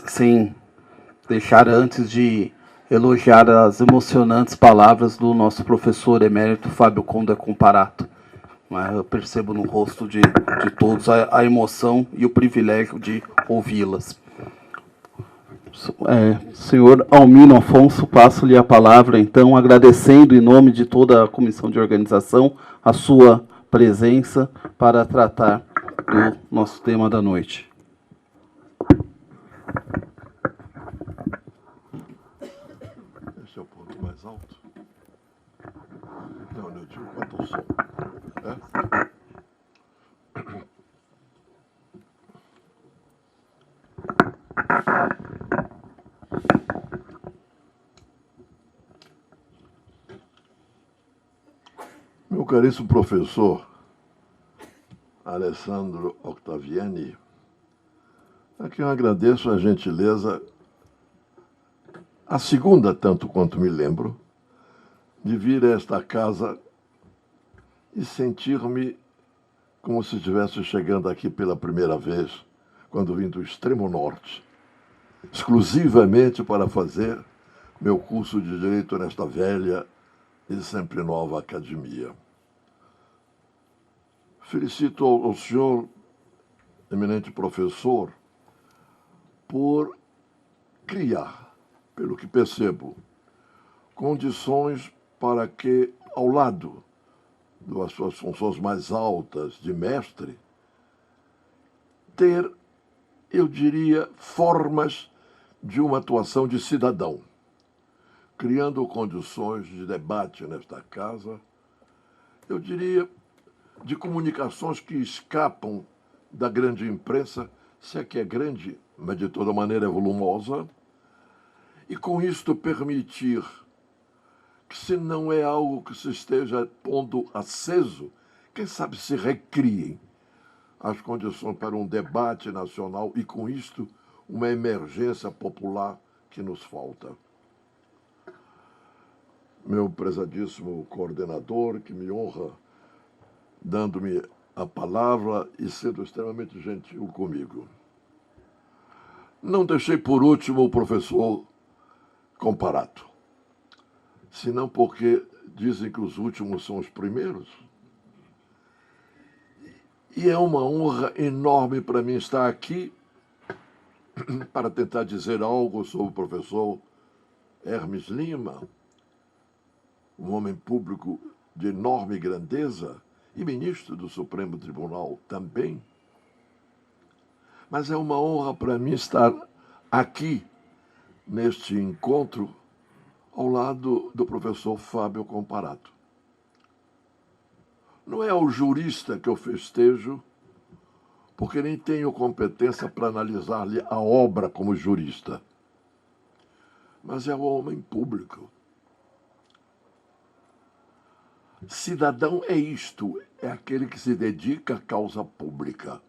sem deixar antes de elogiar as emocionantes palavras do nosso professor emérito Fábio Conde Comparato. Eu percebo no rosto de todos a emoção e o privilégio de ouvi-las. Senhor Almino Afonso, passo-lhe a palavra, então, agradecendo em nome de toda a comissão de organização a sua presença para tratar do nosso tema da noite. Esse é o ponto mais alto? Não, eu digo quanto ao som. Meu caríssimo professor Alessandro Octaviani, aqui eu agradeço a gentileza, a segunda, tanto quanto me lembro, de vir a esta casa e sentir-me como se estivesse chegando aqui pela primeira vez, quando vim do extremo norte, exclusivamente para fazer meu curso de Direito nesta velha e sempre nova academia. Felicito ao senhor, eminente professor, por criar, pelo que percebo, condições para que, ao lado das suas funções mais altas de mestre, ter, eu diria, formas de uma atuação de cidadão, criando condições de debate nesta casa, eu diria, de comunicações que escapam da grande imprensa, se é que é grande, mas de toda maneira é volumosa, e com isto permitir que, se não é algo que se esteja pondo aceso, quem sabe se recriem as condições para um debate nacional e, com isto, uma emergência popular que nos falta. Meu prezadíssimo coordenador, que me honra dando-me a palavra e sendo extremamente gentil comigo. Não deixei por último o professor Comparato, senão porque dizem que os últimos são os primeiros. E é uma honra enorme para mim estar aqui para tentar dizer algo sobre o professor Hermes Lima, um homem público de enorme grandeza, e ministro do Supremo Tribunal também. Mas é uma honra para mim estar aqui, neste encontro, ao lado do professor Fábio Comparato. Não é ao jurista que eu festejo, porque nem tenho competência para analisar-lhe a obra como jurista, mas é ao homem público. Cidadão é isto, é aquele que se dedica à causa pública.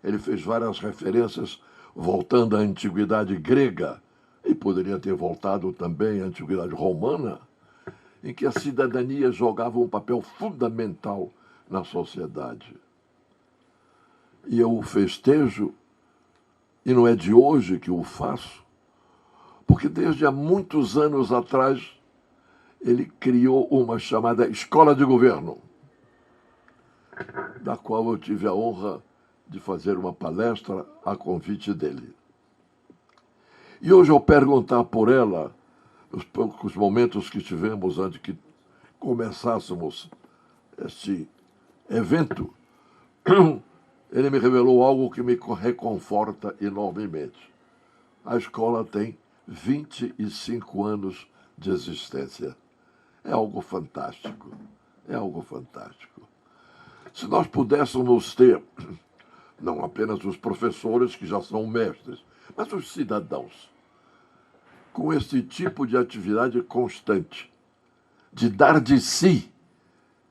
Ele fez várias referências voltando à antiguidade grega, e poderia ter voltado também à antiguidade romana, em que a cidadania jogava um papel fundamental na sociedade. E eu o festejo, e não é de hoje que o faço, porque desde há muitos anos atrás ele criou uma chamada Escola de Governo, da qual eu tive a honra de fazer uma palestra a convite dele. E hoje, ao perguntar por ela, nos poucos momentos que tivemos antes que começássemos este evento, ele me revelou algo que me reconforta enormemente. A escola tem 25 anos de existência. É algo fantástico, é algo fantástico. Se nós pudéssemos ter, não apenas os professores que já são mestres, mas os cidadãos, com esse tipo de atividade constante, de dar de si,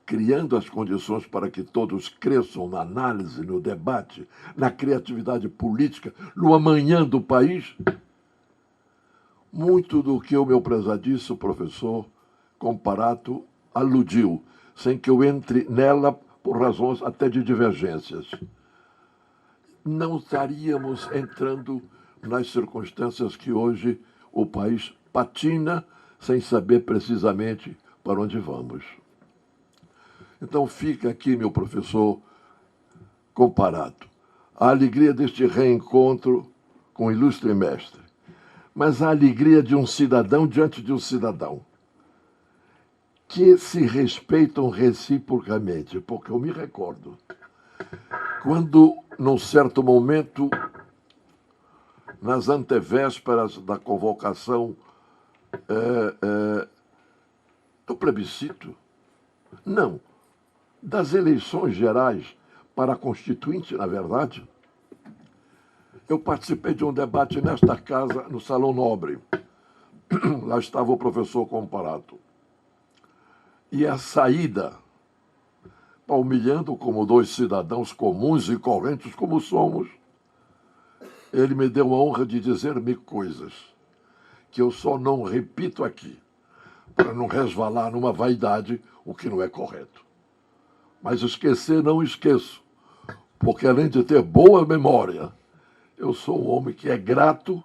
criando as condições para que todos cresçam na análise, no debate, na criatividade política, no amanhã do país, muito do que o meu prezadíssimo professor Comparato aludiu, sem que eu entre nela por razões até de divergências. Não estaríamos entrando nas circunstâncias que hoje o país patina sem saber precisamente para onde vamos. Então fica aqui, meu professor Comparato, a alegria deste reencontro com o ilustre mestre, mas a alegria de um cidadão diante de um cidadão, que se respeitam reciprocamente, porque eu me recordo, quando, num certo momento, nas antevésperas da convocação do plebiscito, não, das eleições gerais para a Constituinte, na verdade, eu participei de um debate nesta casa, no Salão Nobre. Lá estava o professor Comparato. E a saída, palmilhando como dois cidadãos comuns e correntes como somos, ele me deu a honra de dizer-me coisas que eu só não repito aqui, para não resvalar numa vaidade, o que não é correto. Mas esquecer não esqueço, porque além de ter boa memória, eu sou um homem que é grato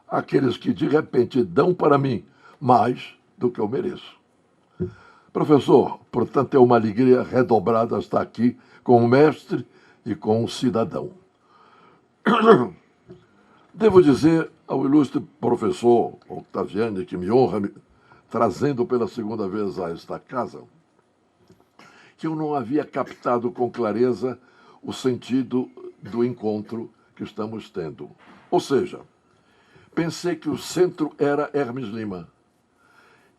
àqueles que de repente dão para mim mais do que eu mereço. Professor, portanto, é uma alegria redobrada estar aqui com o mestre e com o cidadão. Devo dizer ao ilustre professor Octaviani, que me honra trazendo pela segunda vez a esta casa, que eu não havia captado com clareza o sentido do encontro que estamos tendo. Ou seja, pensei que o centro era Hermes Lima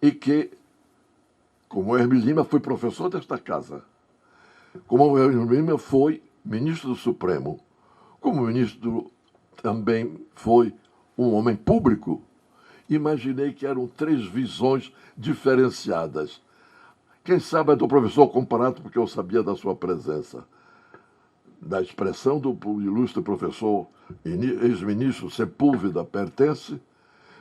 e que, como Hermes Lima foi professor desta casa, como Hermes Lima foi ministro do Supremo, como ministro também foi um homem público, imaginei que eram três visões diferenciadas. Quem sabe é do professor Comparato, porque eu sabia da sua presença, da expressão do ilustre professor ex-ministro Sepúlveda Pertence,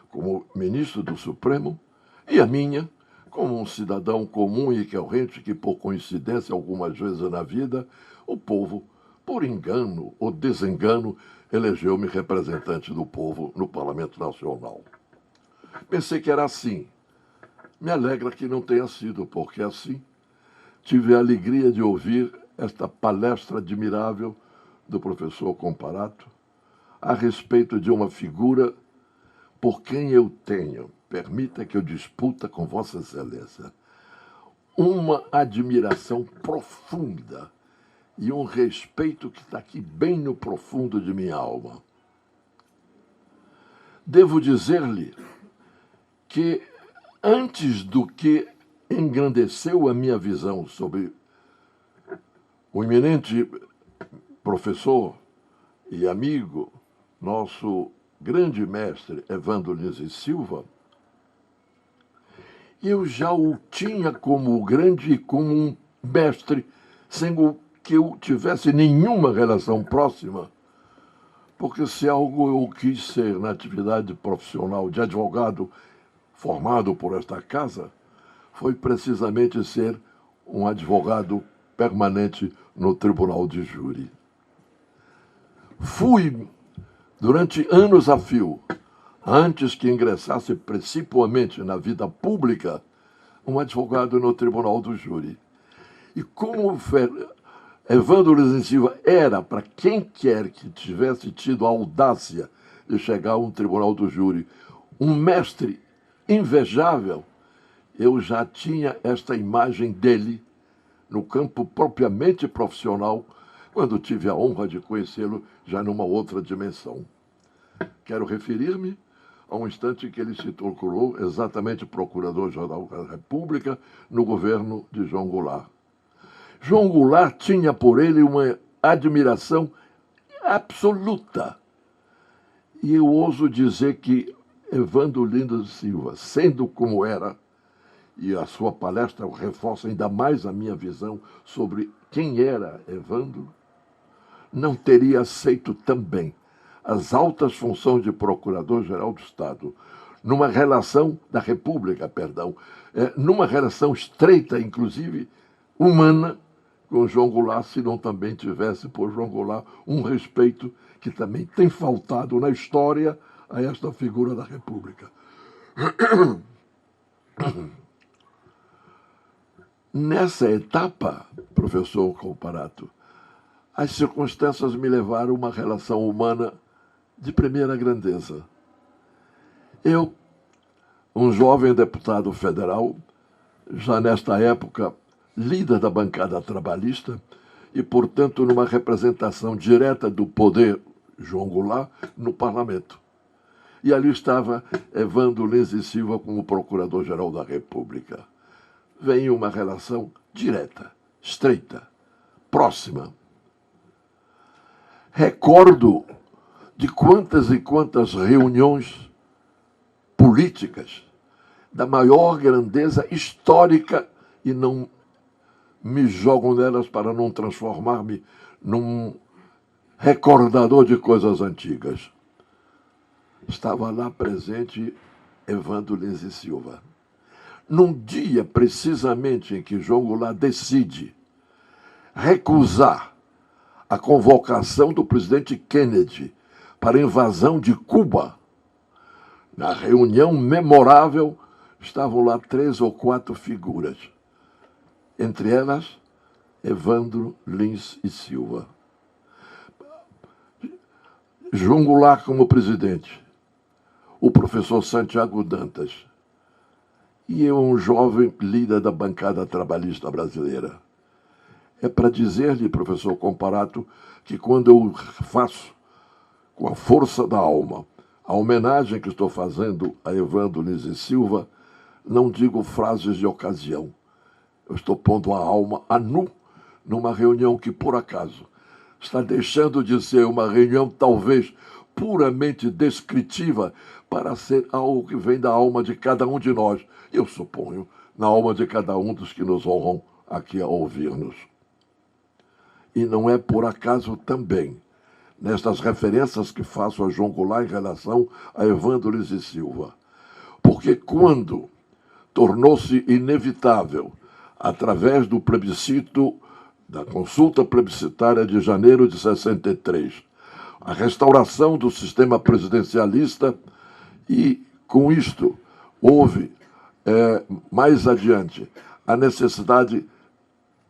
como ministro do Supremo, e a minha, como um cidadão comum e corrente que, por coincidência, algumas vezes na vida, o povo, por engano ou desengano, elegeu-me representante do povo no Parlamento Nacional. Pensei que era assim. Me alegra que não tenha sido, porque assim tive a alegria de ouvir esta palestra admirável do professor Comparato a respeito de uma figura por quem eu tenho, permita que eu disputa com Vossa Excelência, uma admiração profunda e um respeito que está aqui bem no profundo de minha alma. Devo dizer-lhe que, antes do que engrandeceu a minha visão sobre o eminente professor e amigo, nosso grande mestre Evandro Lins e Silva, eu já o tinha como grande e como um mestre, sem que eu tivesse nenhuma relação próxima, porque se algo eu quis ser na atividade profissional de advogado formado por esta casa, foi precisamente ser um advogado permanente no Tribunal de Júri. Fui, durante anos a fio, antes que ingressasse principalmente na vida pública, um advogado no Tribunal do Júri. E como Evandro Lins e Silva era, para quem quer que tivesse tido a audácia de chegar a um Tribunal do Júri, um mestre invejável, eu já tinha esta imagem dele no campo propriamente profissional, quando tive a honra de conhecê-lo já numa outra dimensão. Quero referir-me ao instante em que ele se tornou exatamente Procurador-Geral da República no governo de João Goulart. João Goulart tinha por ele uma admiração absoluta. E eu ouso dizer que Evandro Lins e Silva, sendo como era, e a sua palestra reforça ainda mais a minha visão sobre quem era Evandro, não teria aceito também as altas funções de Procurador-Geral do Estado numa relação da República, perdão, numa relação estreita, inclusive humana, com João Goulart, se não também tivesse por João Goulart um respeito que também tem faltado na história a esta figura da República. Nessa etapa, professor Comparato, as circunstâncias me levaram a uma relação humana de primeira grandeza. Eu, um jovem deputado federal, já nesta época líder da bancada trabalhista e, portanto, numa representação direta do poder João Goulart no parlamento. E ali estava Evandro Lins e Silva como procurador-geral da República. Vem uma relação direta, estreita, próxima. Recordo de quantas e quantas reuniões políticas da maior grandeza histórica, e não me jogo nelas para não transformar-me num recordador de coisas antigas. Estava lá presente Evandro Lins e Silva. Num dia, precisamente, em que João Goulart decide recusar a convocação do presidente Kennedy para a invasão de Cuba, na reunião memorável, estavam lá 3 ou 4 figuras. Entre elas, Evandro Lins e Silva. João Goulart como presidente, o professor Santiago Dantas, e eu, um jovem líder da bancada trabalhista brasileira. É para dizer-lhe, professor Comparato, que quando eu faço, com a força da alma, a homenagem que estou fazendo a Evandro Lins e Silva, não digo frases de ocasião. Eu estou pondo a alma a nu numa reunião que, por acaso, está deixando de ser uma reunião talvez puramente descritiva para ser algo que vem da alma de cada um de nós, eu suponho, na alma de cada um dos que nos honram aqui a ouvir-nos. E não é por acaso também, nestas referências que faço a João Goulart em relação a Evandro Lins e Silva, porque quando tornou-se inevitável, através do plebiscito, da consulta plebiscitária de janeiro de 63, a restauração do sistema presidencialista, e com isto houve, mais adiante, a necessidade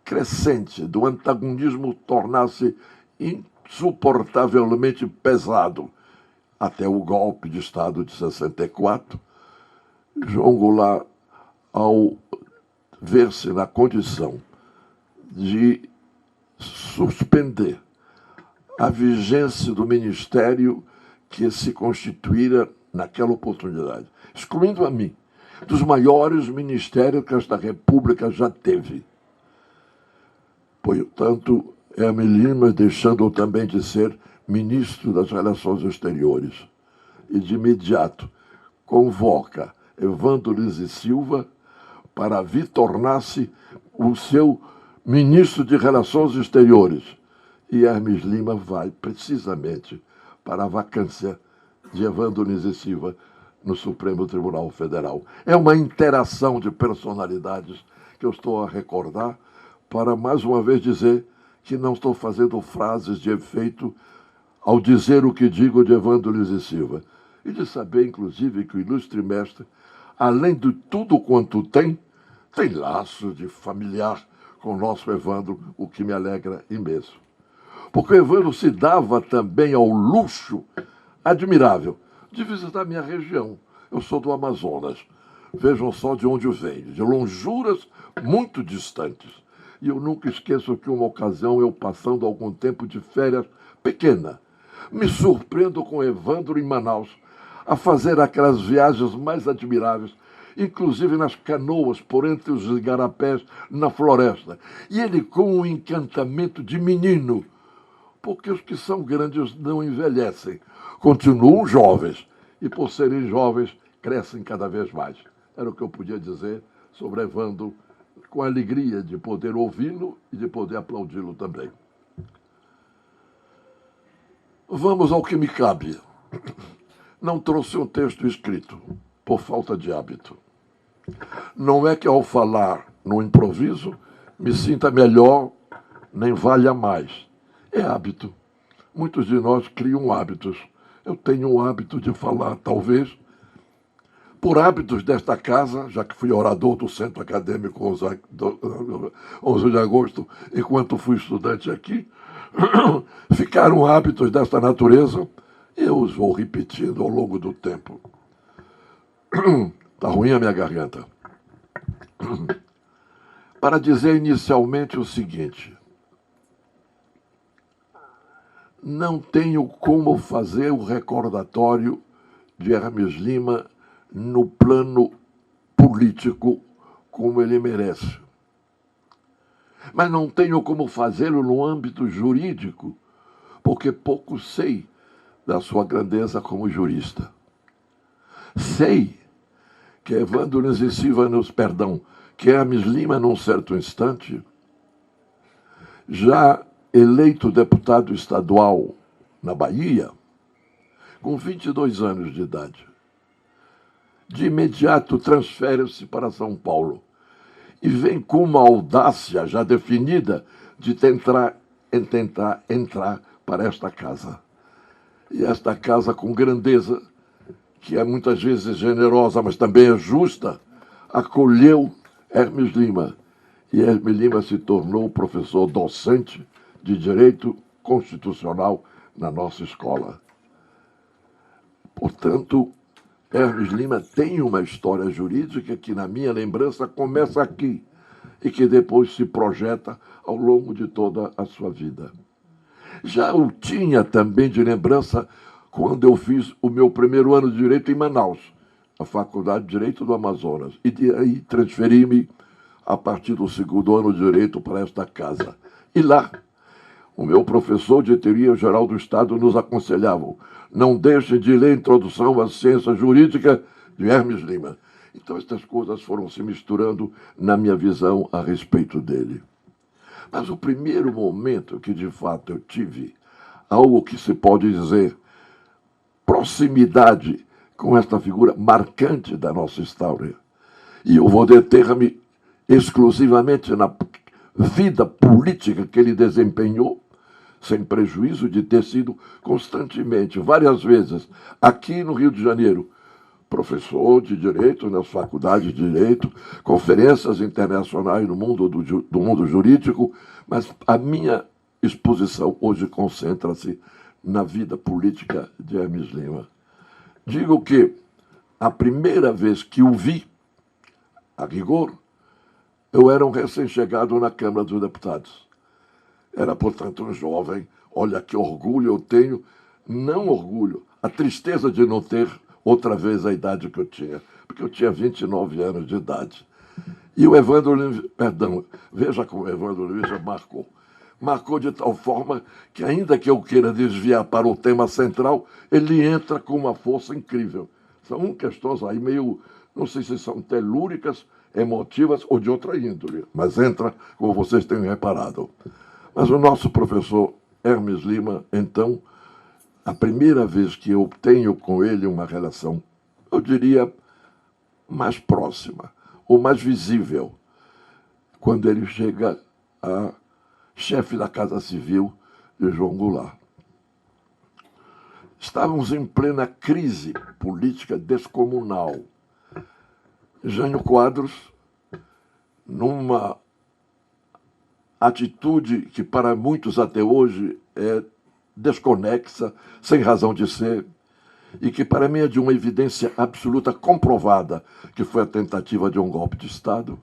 crescente do antagonismo tornar-se insuportavelmente pesado, até o golpe de Estado de 64, João Goulart, ao ver-se na condição de suspender a vigência do ministério que se constituíra naquela oportunidade, excluindo a mim, dos maiores ministérios que esta República já teve. Portanto, Hermes Lima deixando também de ser ministro das Relações Exteriores. E, de imediato, convoca Evandro Lins e Silva para vir tornar-se o seu ministro de Relações Exteriores. E Hermes Lima vai, precisamente, para a vacância de Evandro Lins e Silva no Supremo Tribunal Federal. É uma interação de personalidades que eu estou a recordar para, mais uma vez, dizer que não estou fazendo frases de efeito ao dizer o que digo de Evandro Lins e Silva. E de saber, inclusive, que o ilustre mestre, além de tudo quanto tem laço de familiar com o nosso Evandro, o que me alegra imenso. Porque o Evandro se dava também ao luxo admirável de visitar minha região. Eu sou do Amazonas. Vejam só de onde eu venho, de lonjuras muito distantes. E eu nunca esqueço que uma ocasião, eu passando algum tempo de férias pequena, me surpreendo com Evandro em Manaus, a fazer aquelas viagens mais admiráveis, inclusive nas canoas por entre os igarapés na floresta. E ele com um encantamento de menino, porque os que são grandes não envelhecem, continuam jovens, e por serem jovens, crescem cada vez mais. Era o que eu podia dizer sobre Evandro, com a alegria de poder ouvi-lo e de poder aplaudi-lo também. Vamos ao que me cabe. Não trouxe um texto escrito, por falta de hábito. Não é que ao falar no improviso me sinta melhor, nem valha mais. É hábito. Muitos de nós criam hábitos. Eu tenho o hábito de falar, talvez, por hábitos desta casa, já que fui orador do Centro Acadêmico 11 de agosto, enquanto fui estudante aqui, ficaram hábitos desta natureza e eu os vou repetindo ao longo do tempo. Está ruim a minha garganta. Para dizer inicialmente o seguinte: não tenho como fazer o recordatório de Hermes Lima no plano político como ele merece. Mas não tenho como fazê-lo no âmbito jurídico, porque pouco sei da sua grandeza como jurista. Sei que Evandro Nesicivanos, que Hermes Lima, num certo instante, já eleito deputado estadual na Bahia, com 22 anos de idade, de imediato transfere-se para São Paulo e vem com uma audácia já definida de tentar entrar para esta casa. E esta casa com grandeza, que é muitas vezes generosa, mas também é justa, acolheu Hermes Lima. E Hermes Lima se tornou professor docente de Direito Constitucional na nossa escola. Portanto, Hermes Lima tem uma história jurídica que, na minha lembrança, começa aqui e que depois se projeta ao longo de toda a sua vida. Já o tinha também de lembrança quando eu fiz o meu primeiro ano de Direito em Manaus, a Faculdade de Direito do Amazonas, e de aí transferi-me a partir do segundo ano de Direito para esta casa. E lá, o meu professor de Teoria Geral do Estado nos aconselhava: não deixe de ler a Introdução à Ciência Jurídica de Hermes Lima. Então, estas coisas foram se misturando na minha visão a respeito dele. Mas o primeiro momento que, de fato, eu tive algo que se pode dizer proximidade com esta figura marcante da nossa história, e eu vou deter-me exclusivamente na vida política que ele desempenhou, sem prejuízo de ter sido constantemente, várias vezes, aqui no Rio de Janeiro, professor de Direito nas faculdades de Direito, conferências internacionais no mundo do mundo jurídico, mas a minha exposição hoje concentra-se na vida política de Hermes Lima. Digo que a primeira vez que o vi, a rigor, eu era um recém-chegado na Câmara dos Deputados. Era, portanto, um jovem. Olha que orgulho eu tenho, não orgulho, a tristeza de não ter outra vez a idade que eu tinha, porque eu tinha 29 anos de idade. E o Evandro Luiz, veja como o Evandro Luiz marcou. Marcou de tal forma que, ainda que eu queira desviar para o tema central, ele entra com uma força incrível. São questões aí meio, não sei se são telúricas, emotivas ou de outra índole, mas entra, como vocês têm reparado. Mas o nosso professor Hermes Lima, então, a primeira vez que eu tenho com ele uma relação, eu diria, mais próxima, ou mais visível, quando ele chega a chefe da Casa Civil de João Goulart. Estávamos em plena crise política descomunal. Jânio Quadros, numa atitude que para muitos até hoje é desconexa, sem razão de ser, e que para mim é de uma evidência absoluta comprovada, que foi a tentativa de um golpe de Estado.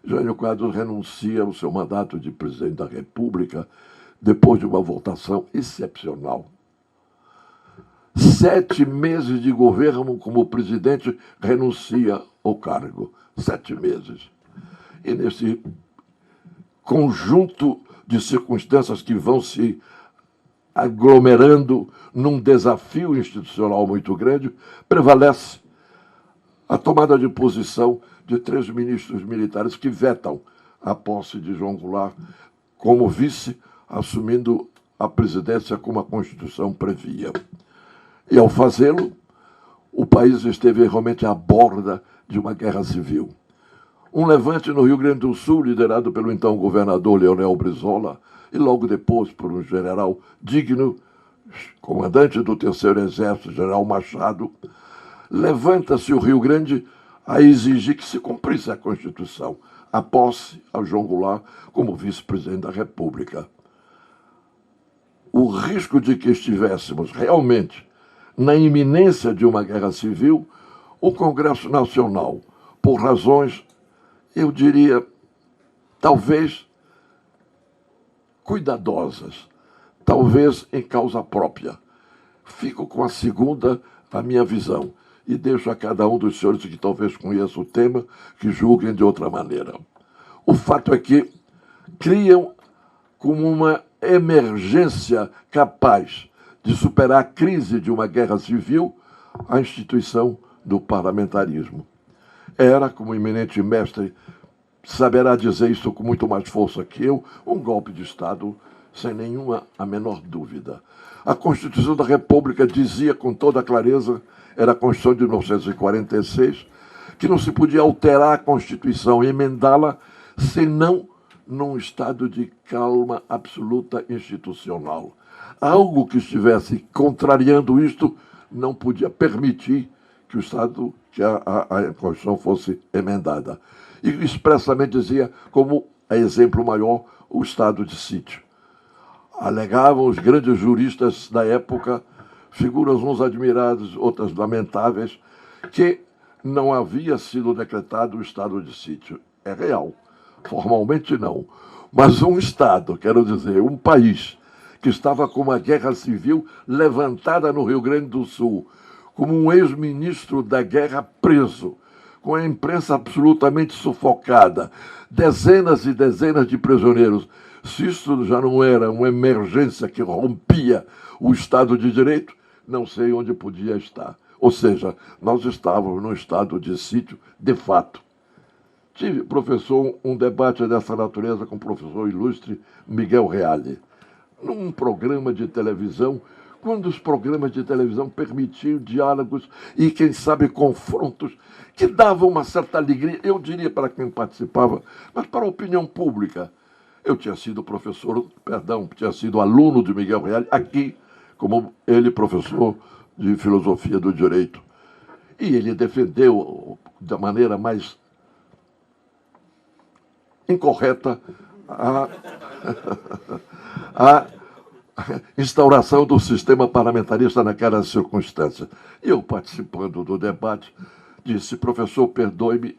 Jânio Quadros renuncia ao seu mandato de presidente da República depois de uma votação excepcional. 7 meses de governo como presidente, renuncia ao cargo. 7 meses. E nesse conjunto de circunstâncias que vão se aglomerando num desafio institucional muito grande, prevalece a tomada de posição de 3 ministros militares que vetam a posse de João Goulart como vice, assumindo a presidência como a Constituição previa. E, ao fazê-lo, o país esteve realmente à borda de uma guerra civil. Um levante no Rio Grande do Sul, liderado pelo então governador Leonel Brizola, e logo depois por um general digno, comandante do Terceiro Exército, general Machado, levanta-se o Rio Grande a exigir que se cumprisse a Constituição, a posse ao João Goulart como vice-presidente da República. O risco de que estivéssemos realmente na iminência de uma guerra civil, o Congresso Nacional, por razões, eu diria, talvez cuidadosas, talvez em causa própria. Fico com a segunda, a minha visão, e deixo a cada um dos senhores que talvez conheçam o tema, que julguem de outra maneira. O fato é que criam como uma emergência capaz de superar a crise de uma guerra civil a instituição do parlamentarismo. Era, como o eminente mestre saberá dizer isso com muito mais força que eu, um golpe de Estado sem nenhuma a menor dúvida. A Constituição da República dizia com toda clareza, era a Constituição de 1946, que não se podia alterar a Constituição e emendá-la senão num estado de calma absoluta institucional. Algo que estivesse contrariando isto não podia permitir que o Estado, que a Constituição fosse emendada. E expressamente dizia, como exemplo maior, o estado de sítio. Alegavam os grandes juristas da época, figuras uns admiradas, outras lamentáveis, que não havia sido decretado o estado de sítio. É real, formalmente não. Mas um Estado, quero dizer, um país, que estava com uma guerra civil levantada no Rio Grande do Sul, como um ex-ministro da guerra preso, com a imprensa absolutamente sufocada, dezenas e dezenas de prisioneiros. Se isso já não era uma emergência que rompia o Estado de Direito, não sei onde podia estar. Ou seja, nós estávamos num estado de sítio de fato. Tive, professor, um debate dessa natureza com o professor ilustre Miguel Reale, num programa de televisão, quando os programas de televisão permitiam diálogos e, quem sabe, confrontos que davam uma certa alegria, eu diria para quem participava, mas para a opinião pública. Eu tinha sido tinha sido aluno de Miguel Reale, aqui, como ele, professor de filosofia do direito. E ele defendeu, da maneira mais incorreta, a instauração do sistema parlamentarista naquela circunstância. E eu, participando do debate, disse: professor, perdoe-me,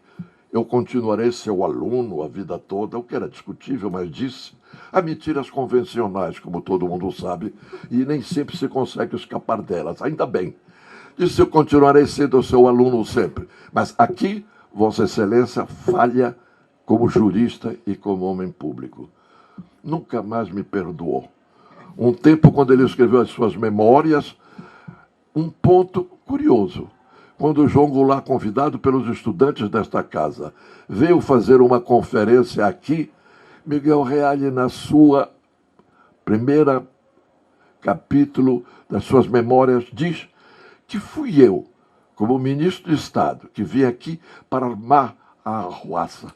eu continuarei seu aluno a vida toda, o que era discutível, mas disse, há mentiras convencionais, como todo mundo sabe, e nem sempre se consegue escapar delas, ainda bem. Disse: eu continuarei sendo seu aluno sempre, mas aqui, Vossa Excelência falha como jurista e como homem público. Nunca mais me perdoou. Um tempo, quando ele escreveu as suas memórias, um ponto curioso. Quando João Goulart, convidado pelos estudantes desta casa, veio fazer uma conferência aqui, Miguel Reale, na sua primeira capítulo das suas memórias, diz que fui eu, como ministro de Estado, que vim aqui para armar a arruaça.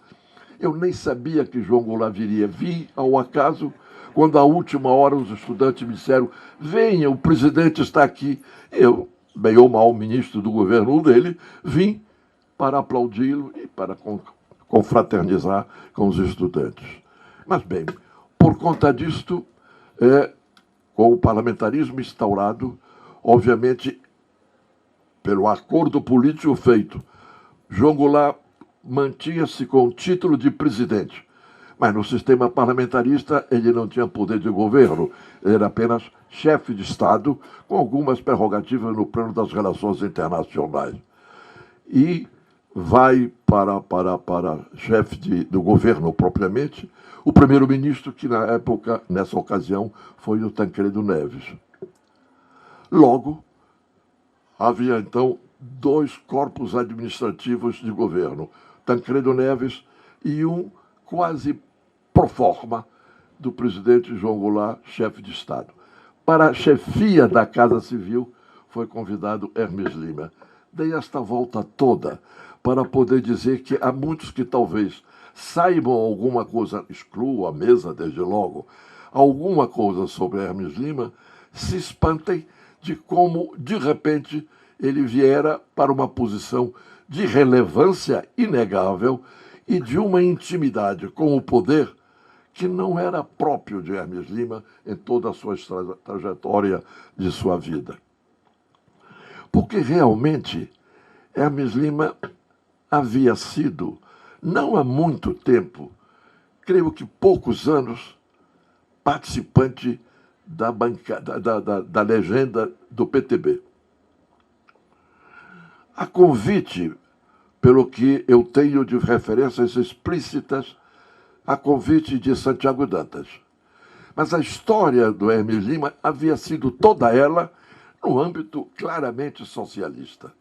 Eu nem sabia que João Goulart viria. Vi ao acaso, quando à última hora os estudantes me disseram: venha, o presidente está aqui. Eu, bem ou mal ministro do governo dele, vim para aplaudi-lo e para confraternizar com os estudantes. Mas, bem, por conta disto, com o parlamentarismo instaurado, obviamente, pelo acordo político feito, João Goulart mantinha-se com o título de presidente, mas no sistema parlamentarista ele não tinha poder de governo, ele era apenas chefe de Estado, com algumas prerrogativas no plano das relações internacionais. E vai para chefe do governo propriamente, o primeiro-ministro, que na época, nessa ocasião, foi o Tancredo Neves. Logo, havia então dois corpos administrativos de governo, Tancredo Neves e um quase pro forma do presidente João Goulart, chefe de Estado. Para a chefia da Casa Civil foi convidado Hermes Lima. dei esta volta toda para poder dizer que há muitos que talvez saibam alguma coisa, excluo a mesa desde logo, alguma coisa sobre Hermes Lima, se espantem de como, de repente, ele viera para uma posição de relevância inegável e de uma intimidade com o poder que não era próprio de Hermes Lima em toda a sua trajetória de sua vida. Porque realmente Hermes Lima havia sido, não há muito tempo, creio que poucos anos, participante da legenda do PTB. A convite, pelo que eu tenho de referências explícitas, a convite de Santiago Dantas. Mas a história do Hermes Lima havia sido toda ela no âmbito claramente socialista.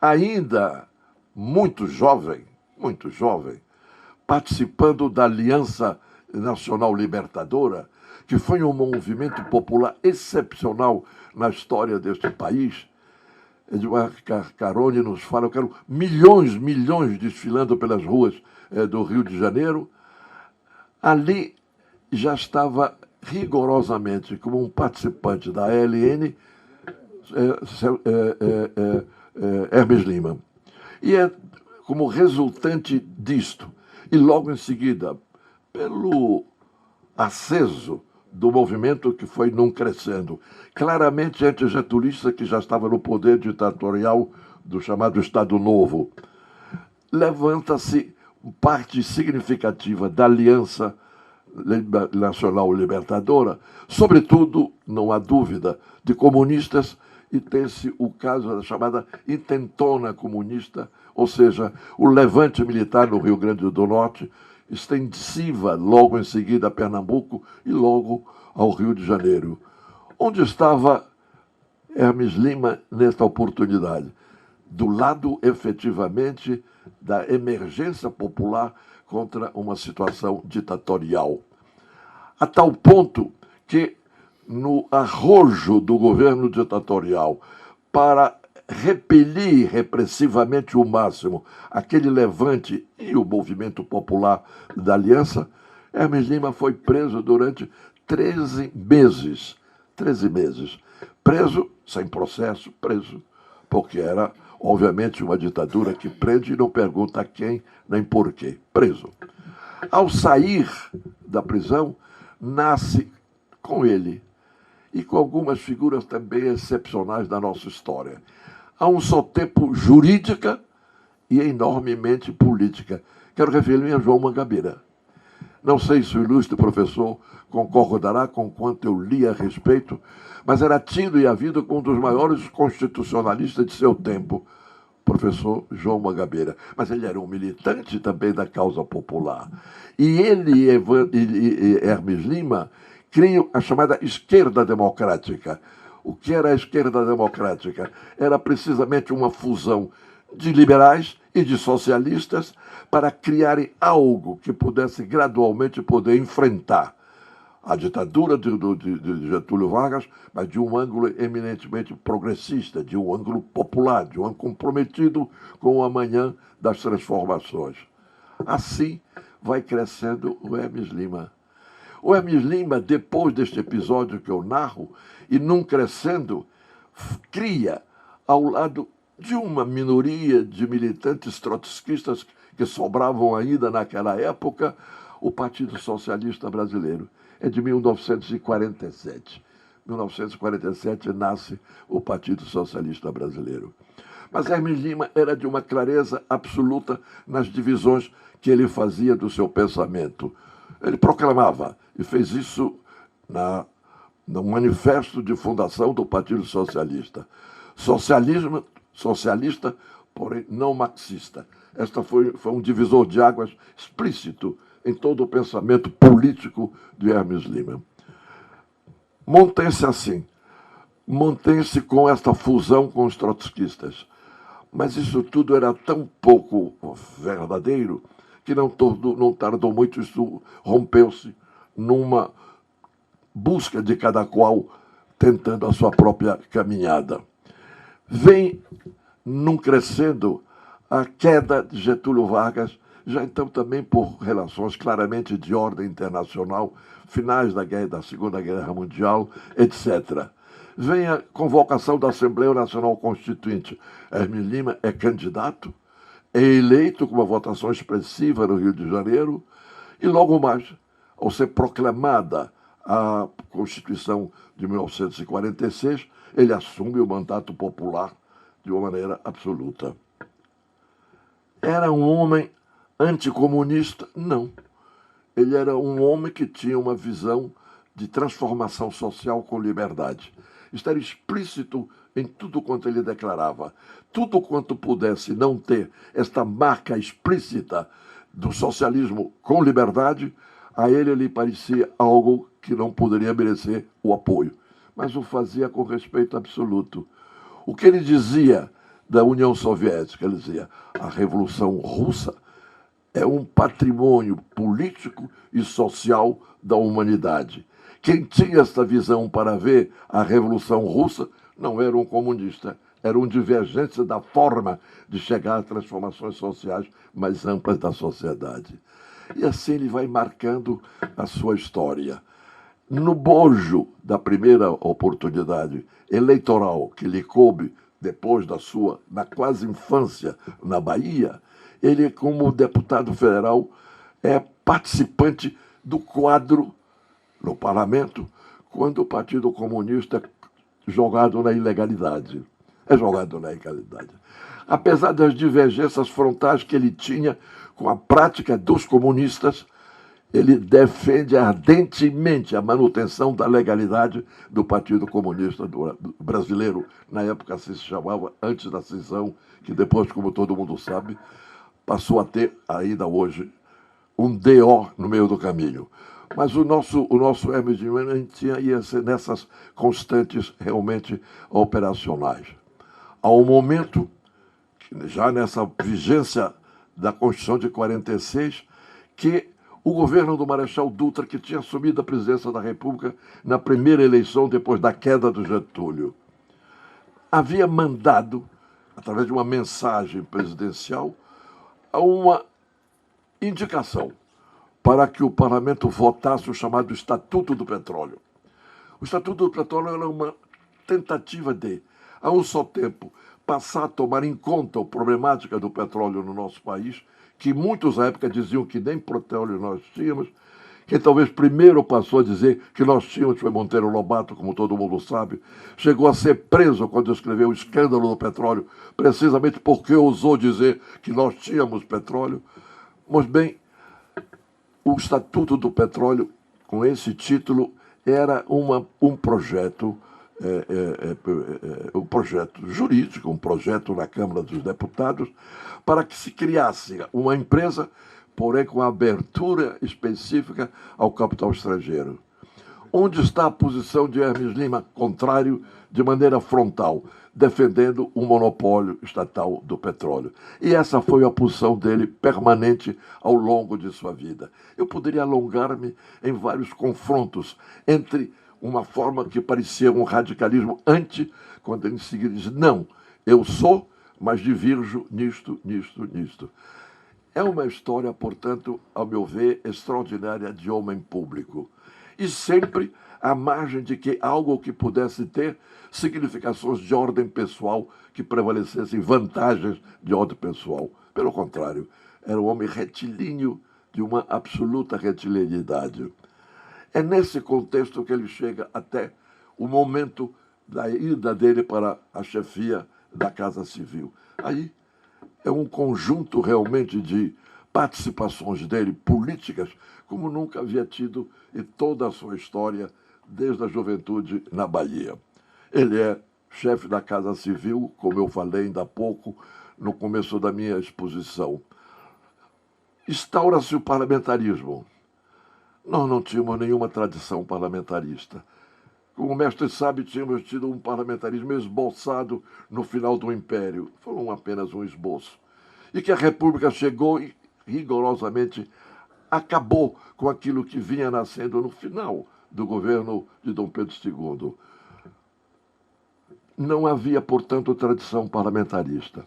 Ainda muito jovem, participando da Aliança Nacional Libertadora, que foi um movimento popular excepcional na história deste país. Eduardo Carone nos fala que eram milhões desfilando pelas ruas do Rio de Janeiro. Ali já estava rigorosamente como um participante da ALN Hermes Lima. E é como resultante disto, e logo em seguida, pelo aceso do movimento que foi num crescendo, claramente antigetulista, que já estava no poder ditatorial do chamado Estado Novo, levanta-se parte significativa da Aliança Nacional Libertadora, sobretudo, não há dúvida, de comunistas, e tem-se o caso da chamada intentona comunista, ou seja, o levante militar no Rio Grande do Norte, extensiva logo em seguida a Pernambuco e logo ao Rio de Janeiro. Onde estava Hermes Lima nesta oportunidade? Do lado, efetivamente, da emergência popular contra uma situação ditatorial. A tal ponto que, no arrojo do governo ditatorial para repelir repressivamente o máximo aquele levante e o movimento popular da Aliança, Hermes Lima foi preso durante 13 meses. 13 meses. Preso, sem processo, preso, porque era, obviamente, uma ditadura que prende e não pergunta a quem nem por quê. Preso. Ao sair da prisão, nasce com ele e com algumas figuras também excepcionais da nossa história. A um só tempo jurídica e enormemente política. Quero referir-me a João Mangabeira. Não sei se o ilustre professor concordará com quanto eu li a respeito, mas era tido e havido como um dos maiores constitucionalistas de seu tempo, professor João Mangabeira. Mas ele era um militante também da causa popular. E ele e Hermes Lima criam a chamada esquerda democrática. O que era a esquerda democrática? Era precisamente uma fusão de liberais e de socialistas para criarem algo que pudesse gradualmente poder enfrentar a ditadura de Getúlio Vargas, mas de um ângulo eminentemente progressista, de um ângulo popular, de um ângulo comprometido com o amanhã das transformações. Assim vai crescendo o Hermes Lima. O Hermes Lima, depois deste episódio que eu narro, e num crescendo, cria, ao lado de uma minoria de militantes trotskistas que sobravam ainda naquela época, o Partido Socialista Brasileiro. É de 1947. 1947 nasce o Partido Socialista Brasileiro. Mas Hermes Lima era de uma clareza absoluta nas divisões que ele fazia do seu pensamento. Ele proclamava, e fez isso no manifesto de fundação do Partido Socialista. Socialista, porém não marxista. Esta foi um divisor de águas explícito em todo o pensamento político de Hermes Lima. Mantém-se assim, mantém-se com esta fusão com os trotskistas. Mas isso tudo era tão pouco verdadeiro que não tardou muito, isso rompeu-se numa busca de cada qual tentando a sua própria caminhada. Vem num crescendo, a queda de Getúlio Vargas, já então também por relações claramente de ordem internacional, finais da Segunda Guerra Mundial, etc. Vem a convocação da Assembleia Nacional Constituinte. Hermes Lima é candidato, é eleito com uma votação expressiva no Rio de Janeiro, e logo mais, ao ser proclamada a Constituição de 1946, ele assume o mandato popular de uma maneira absoluta. Era um homem anticomunista? Não. Ele era um homem que tinha uma visão de transformação social com liberdade. Isso era explícito em tudo quanto ele declarava. Tudo quanto pudesse não ter esta marca explícita do socialismo com liberdade, a ele lhe parecia algo que não poderia merecer o apoio. Mas o fazia com respeito absoluto. O que ele dizia da União Soviética, ele dizia: a Revolução Russa é um patrimônio político e social da humanidade. Quem tinha esta visão para ver a Revolução Russa não era um comunista, era um divergente da forma de chegar a transformações sociais mais amplas da sociedade. E assim ele vai marcando a sua história. No bojo da primeira oportunidade eleitoral que lhe coube depois da sua, na quase infância, na Bahia, ele, como deputado federal, é participante do quadro no parlamento, quando o Partido Comunista é jogado na ilegalidade. É jogado na ilegalidade. Apesar das divergências frontais que ele tinha com a prática dos comunistas, ele defende ardentemente a manutenção da legalidade do Partido Comunista Brasileiro. Na época assim se chamava, antes da cisão, que depois, como todo mundo sabe, passou a ter, ainda hoje, um DO no meio do caminho. Mas o nosso Hermes Lima ia ser nessas constantes realmente operacionais. Há um momento, já nessa vigência da Constituição de 46, que o governo do Marechal Dutra, que tinha assumido a presidência da República na primeira eleição depois da queda do Getúlio, havia mandado, através de uma mensagem presidencial, uma indicação para que o parlamento votasse o chamado Estatuto do Petróleo. O Estatuto do Petróleo era uma tentativa de, a um só tempo, passar a tomar em conta a problemática do petróleo no nosso país, que muitos à época diziam que nem petróleo nós tínhamos. Quem talvez primeiro passou a dizer que nós tínhamos foi Monteiro Lobato, como todo mundo sabe. Chegou a ser preso quando escreveu o escândalo do petróleo, precisamente porque ousou dizer que nós tínhamos petróleo. Mas bem, o Estatuto do Petróleo, com esse título, era um projeto, um projeto jurídico, um projeto na Câmara dos Deputados, para que se criasse uma empresa, porém com abertura específica ao capital estrangeiro. Onde está a posição de Hermes Lima, contrário, de maneira frontal, defendendo o monopólio estatal do petróleo? E essa foi a posição dele permanente ao longo de sua vida. Eu poderia alongar-me em vários confrontos entre uma forma que parecia um radicalismo quando ele em seguida diz: não, eu sou, mas divirjo nisto, nisto, nisto. É uma história, portanto, ao meu ver, extraordinária de homem público. E sempre à margem de que algo que pudesse ter significações de ordem pessoal que prevalecessem vantagens de ordem pessoal. Pelo contrário, era um homem retilíneo, de uma absoluta retileniedade. É nesse contexto que ele chega até o momento da ida dele para a chefia da Casa Civil. Aí é um conjunto realmente de participações dele políticas como nunca havia tido em toda a sua história, desde a juventude na Bahia. Ele é chefe da Casa Civil, como eu falei ainda há pouco, no começo da minha exposição. Instaura-se o parlamentarismo. Nós não tínhamos nenhuma tradição parlamentarista. Como o mestre sabe, tínhamos tido um parlamentarismo esboçado no final do Império. Foi apenas um esboço. E que a República chegou e rigorosamente acabou com aquilo que vinha nascendo no final do governo de Dom Pedro II. não havia, portanto, tradição parlamentarista.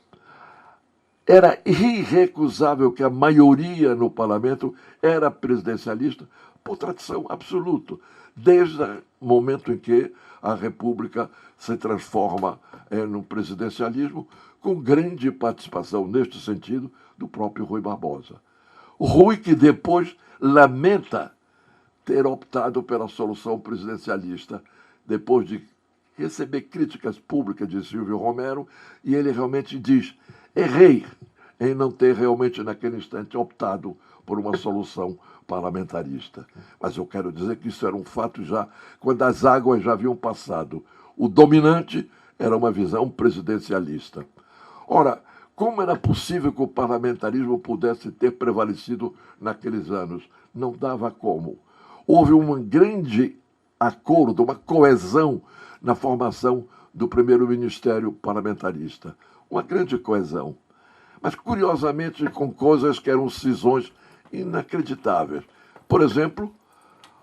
Era irrecusável que a maioria no parlamento era presidencialista por tradição absoluta, desde o momento em que a República se transforma no presidencialismo, com grande participação, neste sentido, do próprio Rui Barbosa. O Rui que depois lamenta ter optado pela solução presidencialista, depois de receber críticas públicas de Silvio Romero, e ele realmente diz: errei em não ter realmente, naquele instante, optado por uma solução parlamentarista. Mas eu quero dizer que isso era um fato já quando as águas já haviam passado. O dominante era uma visão presidencialista. Ora, como era possível que o parlamentarismo pudesse ter prevalecido naqueles anos? Não dava como. Houve um grande acordo, uma coesão na formação do primeiro ministério parlamentarista. Uma grande coesão. Mas, curiosamente, com coisas que eram cisões inacreditáveis. Por exemplo,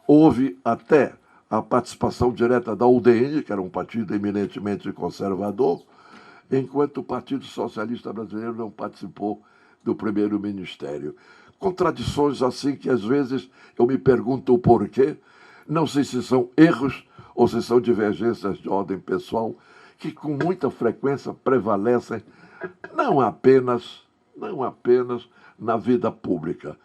houve até a participação direta da UDN, que era um partido eminentemente conservador, enquanto o Partido Socialista Brasileiro não participou do primeiro ministério. Contradições assim que, às vezes, eu me pergunto o porquê. Não sei se são erros ou se são divergências de ordem pessoal, que com muita frequência prevalecem não apenas na vida pública.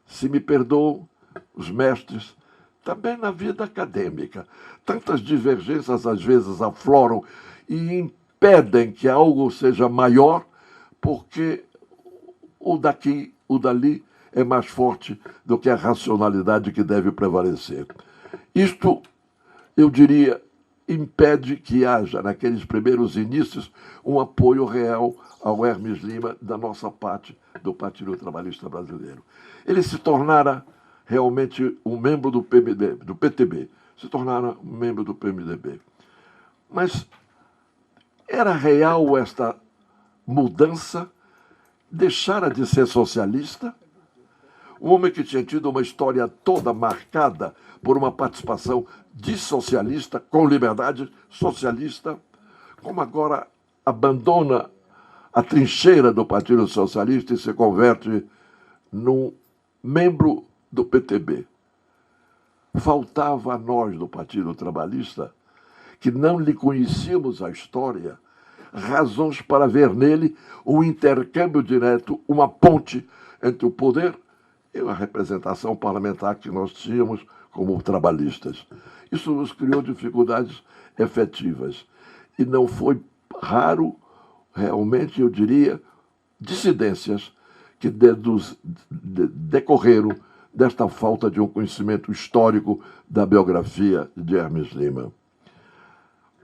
Se me perdoam os mestres, também na vida acadêmica. Tantas divergências às vezes afloram e impedem que algo seja maior, porque o daqui, o dali é mais forte do que a racionalidade que deve prevalecer. Isto, eu diria, impede que haja, naqueles primeiros inícios, um apoio real ao Hermes Lima da nossa parte, do Partido Trabalhista Brasileiro. Ele se tornara realmente um membro do PTB, se tornara um membro do PMDB. Mas era real esta mudança? Deixara de ser socialista? Um homem que tinha tido uma história toda marcada por uma participação de socialista, com liberdade socialista, como agora abandona a trincheira do Partido Socialista e se converte num membro do PTB. Faltava a nós do Partido Trabalhista, que não lhe conhecíamos a história, razões para ver nele um intercâmbio direto, uma ponte entre o poder e a representação parlamentar que nós tínhamos como trabalhistas. Isso nos criou dificuldades efetivas. E não foi raro, realmente, eu diria, dissidências que decorreram desta falta de um conhecimento histórico da biografia de Hermes Lima.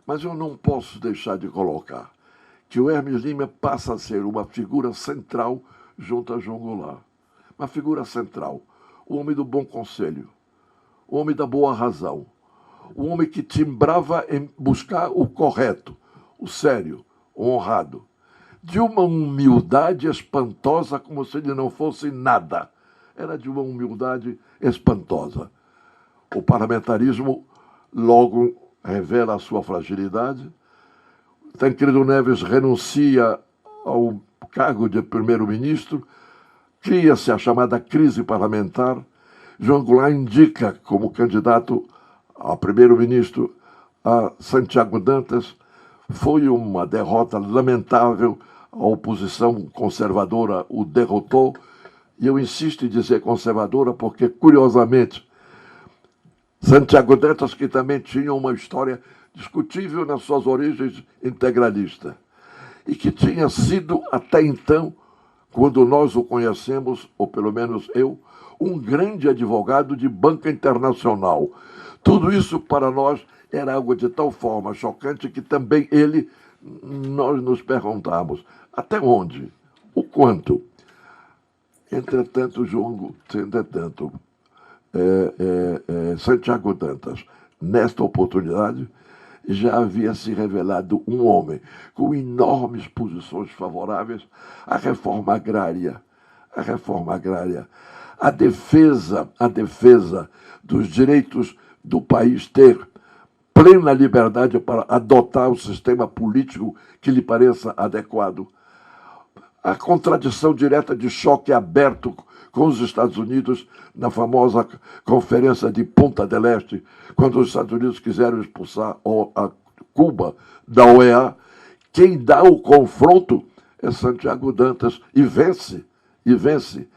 Mas eu não posso deixar de colocar que o Hermes Lima passa a ser uma figura central junto a João Goulart. Uma figura central, o homem do bom conselho, o homem da boa razão, o homem que timbrava em buscar o correto, o sério, o honrado, de uma humildade espantosa, como se ele não fosse nada. Era de uma humildade espantosa. O parlamentarismo logo revela a sua fragilidade. Tancredo Neves renuncia ao cargo de primeiro-ministro, cria-se a chamada crise parlamentar. João Goulart indica como candidato a primeiro-ministro a Santiago Dantas. Foi uma derrota lamentável, a oposição conservadora o derrotou, e eu insisto em dizer conservadora porque, curiosamente, Santiago Dantas, que também tinha uma história discutível nas suas origens integralistas, e que tinha sido, até então, quando nós o conhecemos, ou pelo menos eu, um grande advogado de banca internacional. Tudo isso para nós era algo de tal forma chocante que também nós nos perguntamos, até onde? O quanto? Entretanto, Santiago Dantas, nesta oportunidade, já havia se revelado um homem com enormes posições favoráveis à reforma agrária, a defesa dos direitos do país ter plena liberdade para adotar o sistema político que lhe pareça adequado. A contradição direta de choque aberto com os Estados Unidos na famosa Conferência de Punta del Este, quando os Estados Unidos quiseram expulsar a Cuba da OEA. Quem dá o confronto é Santiago Dantas e vence. E vence.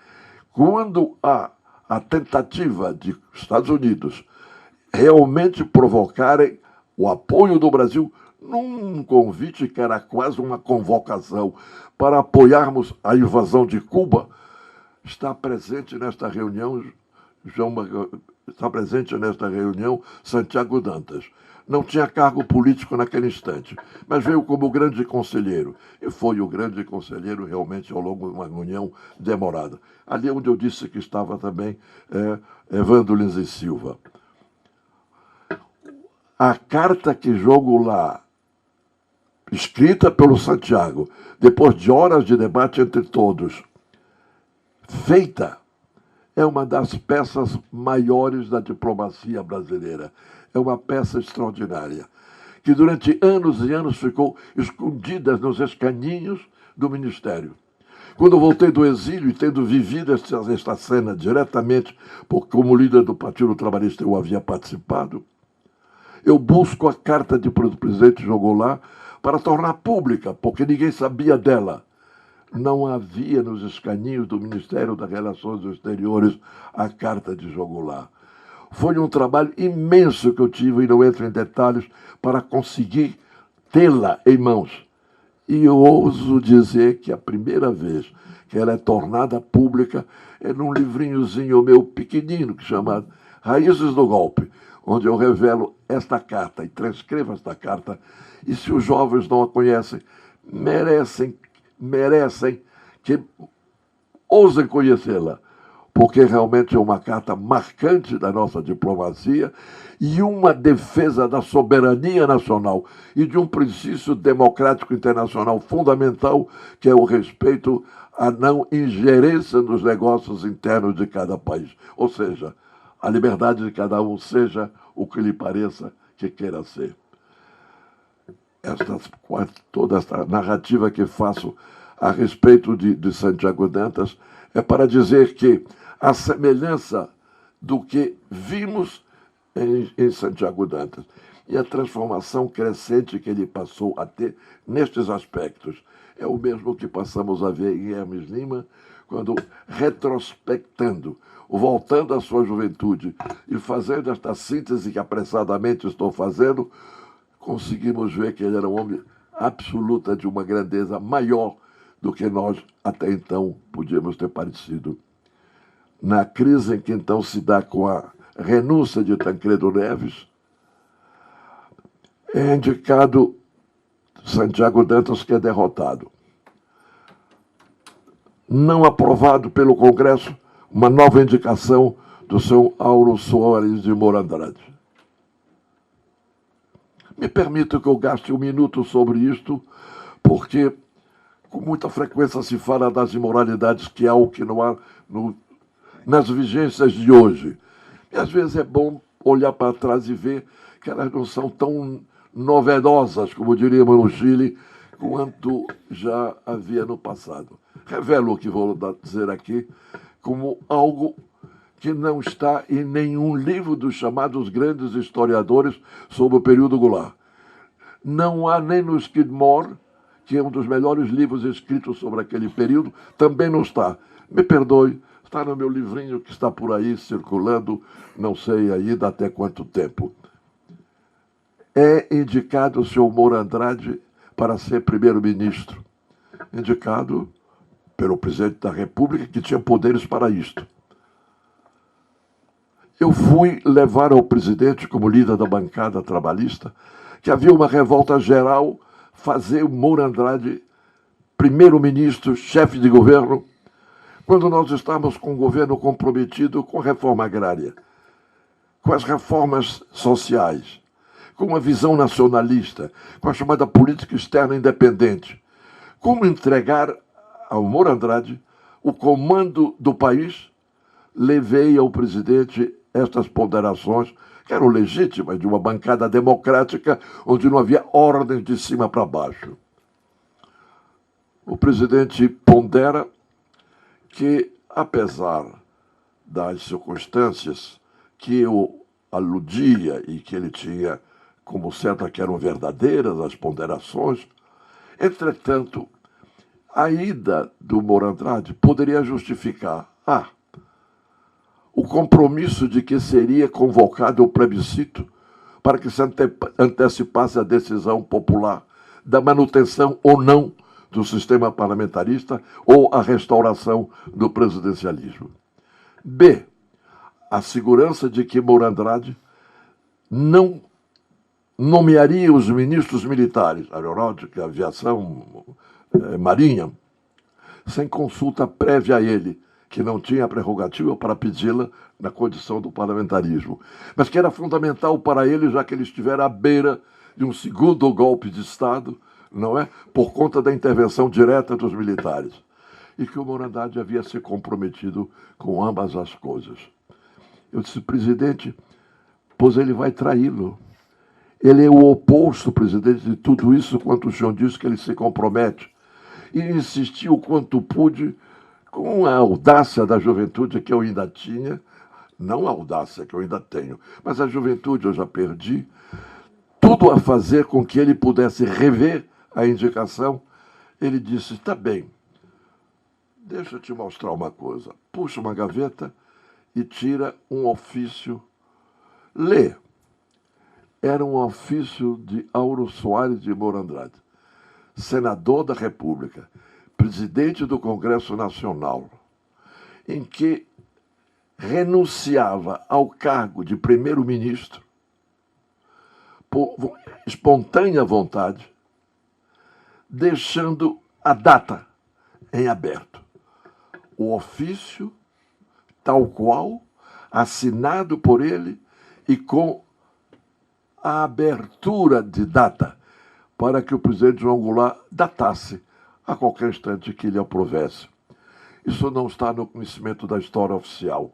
Quando há a tentativa de Estados Unidos realmente provocarem o apoio do Brasil num convite que era quase uma convocação para apoiarmos a invasão de Cuba, está presente nesta reunião Santiago Dantas. Não tinha cargo político naquele instante, mas veio como grande conselheiro. E foi o grande conselheiro realmente ao longo de uma reunião demorada. Ali onde eu disse que estava também Evandro Lins e Silva. A carta que jogo lá, escrita pelo Santiago, depois de horas de debate entre todos, feita, é uma das peças maiores da diplomacia brasileira. É uma peça extraordinária, que durante anos e anos ficou escondida nos escaninhos do Ministério. Quando eu voltei do exílio e tendo vivido esta cena diretamente, porque como líder do Partido Trabalhista eu havia participado, eu busco a carta de presidente jogou lá para tornar pública, porque ninguém sabia dela. Não havia nos escaninhos do Ministério das Relações Exteriores a carta de Jogulá. Foi um trabalho imenso que eu tive, e não entro em detalhes, para conseguir tê-la em mãos. E eu ouso dizer que a primeira vez que ela é tornada pública é num livrinhozinho meu pequenino, que chama Raízes do Golpe, onde eu revelo esta carta e transcrevo esta carta. E se os jovens não a conhecem, merecem que ousem conhecê-la, porque realmente é uma carta marcante da nossa diplomacia e uma defesa da soberania nacional e de um princípio democrático internacional fundamental, que é o respeito à não ingerência nos negócios internos de cada país. Ou seja, a liberdade de cada um, seja o que lhe pareça que queira ser. Toda esta narrativa que faço a respeito de Santiago Dantas é para dizer que a semelhança do que vimos em Santiago Dantas e a transformação crescente que ele passou a ter nestes aspectos é o mesmo que passamos a ver em Hermes Lima, quando, retrospectando, voltando à sua juventude e fazendo esta síntese que apressadamente estou fazendo, conseguimos ver que ele era um homem absoluta de uma grandeza maior do que nós até então podíamos ter parecido. Na crise em que então se dá com a renúncia de Tancredo Neves, é indicado Santiago Dantas, que é derrotado. Não aprovado pelo Congresso, uma nova indicação do senhor Auro Soares de Moura Andrade. Me permito que eu gaste um minuto sobre isto, porque com muita frequência se fala das imoralidades que há ou que não há nas vigências de hoje. E às vezes é bom olhar para trás e ver que elas não são tão novedosas, como diríamos no Chile, quanto já havia no passado. Revelo o que vou dizer aqui como algo que não está em nenhum livro dos chamados grandes historiadores sobre o período Goulart. Não há nem no Skidmore, que é um dos melhores livros escritos sobre aquele período, também não está. Me perdoe, está no meu livrinho que está por aí circulando, não sei ainda até quanto tempo. É indicado o senhor Moura Andrade para ser primeiro-ministro. Indicado pelo presidente da República, que tinha poderes para isto. Eu fui levar ao presidente, como líder da bancada trabalhista, que havia uma revolta geral, fazer o Moura Andrade primeiro-ministro, chefe de governo, quando nós estávamos com um governo comprometido com a reforma agrária, com as reformas sociais, com uma visão nacionalista, com a chamada política externa independente. Como entregar ao Moura Andrade o comando do país? Levei ao presidente estas ponderações que eram legítimas, de uma bancada democrática onde não havia ordem de cima para baixo. O presidente pondera que, apesar das circunstâncias que eu aludia e que ele tinha como certa que eram verdadeiras as ponderações, entretanto, a ida do Moura Andrade poderia justificar o compromisso de que seria convocado o plebiscito para que se antecipasse a decisão popular da manutenção ou não do sistema parlamentarista ou a restauração do presidencialismo. B, a segurança de que Moura Andrade não nomearia os ministros militares, aeronáutica, aviação, marinha, sem consulta prévia a ele, que não tinha prerrogativa para pedi-la na condição do parlamentarismo, mas que era fundamental para ele, já que ele estivera à beira de um segundo golpe de Estado, não é? Por conta da intervenção direta dos militares. E que o Moura Andrade havia se comprometido com ambas as coisas. Eu disse, presidente, pois ele vai traí-lo. Ele é o oposto, presidente, de tudo isso quanto o senhor disse que ele se compromete. E insisti o quanto pude, com a audácia da juventude que eu ainda tinha, não a audácia que eu ainda tenho, mas a juventude eu já perdi, tudo a fazer com que ele pudesse rever a indicação. Ele disse, está bem, deixa eu te mostrar uma coisa. Puxa uma gaveta e tira um ofício. Lê. Era um ofício de Auro Soares de Moura Andrade, senador da República, presidente do Congresso Nacional, em que renunciava ao cargo de primeiro-ministro por espontânea vontade, deixando a data em aberto. O ofício, tal qual, assinado por ele e com a abertura de data para que o presidente João Goulart datasse a qualquer instante que lhe aprovesse. Isso não está no conhecimento da história oficial.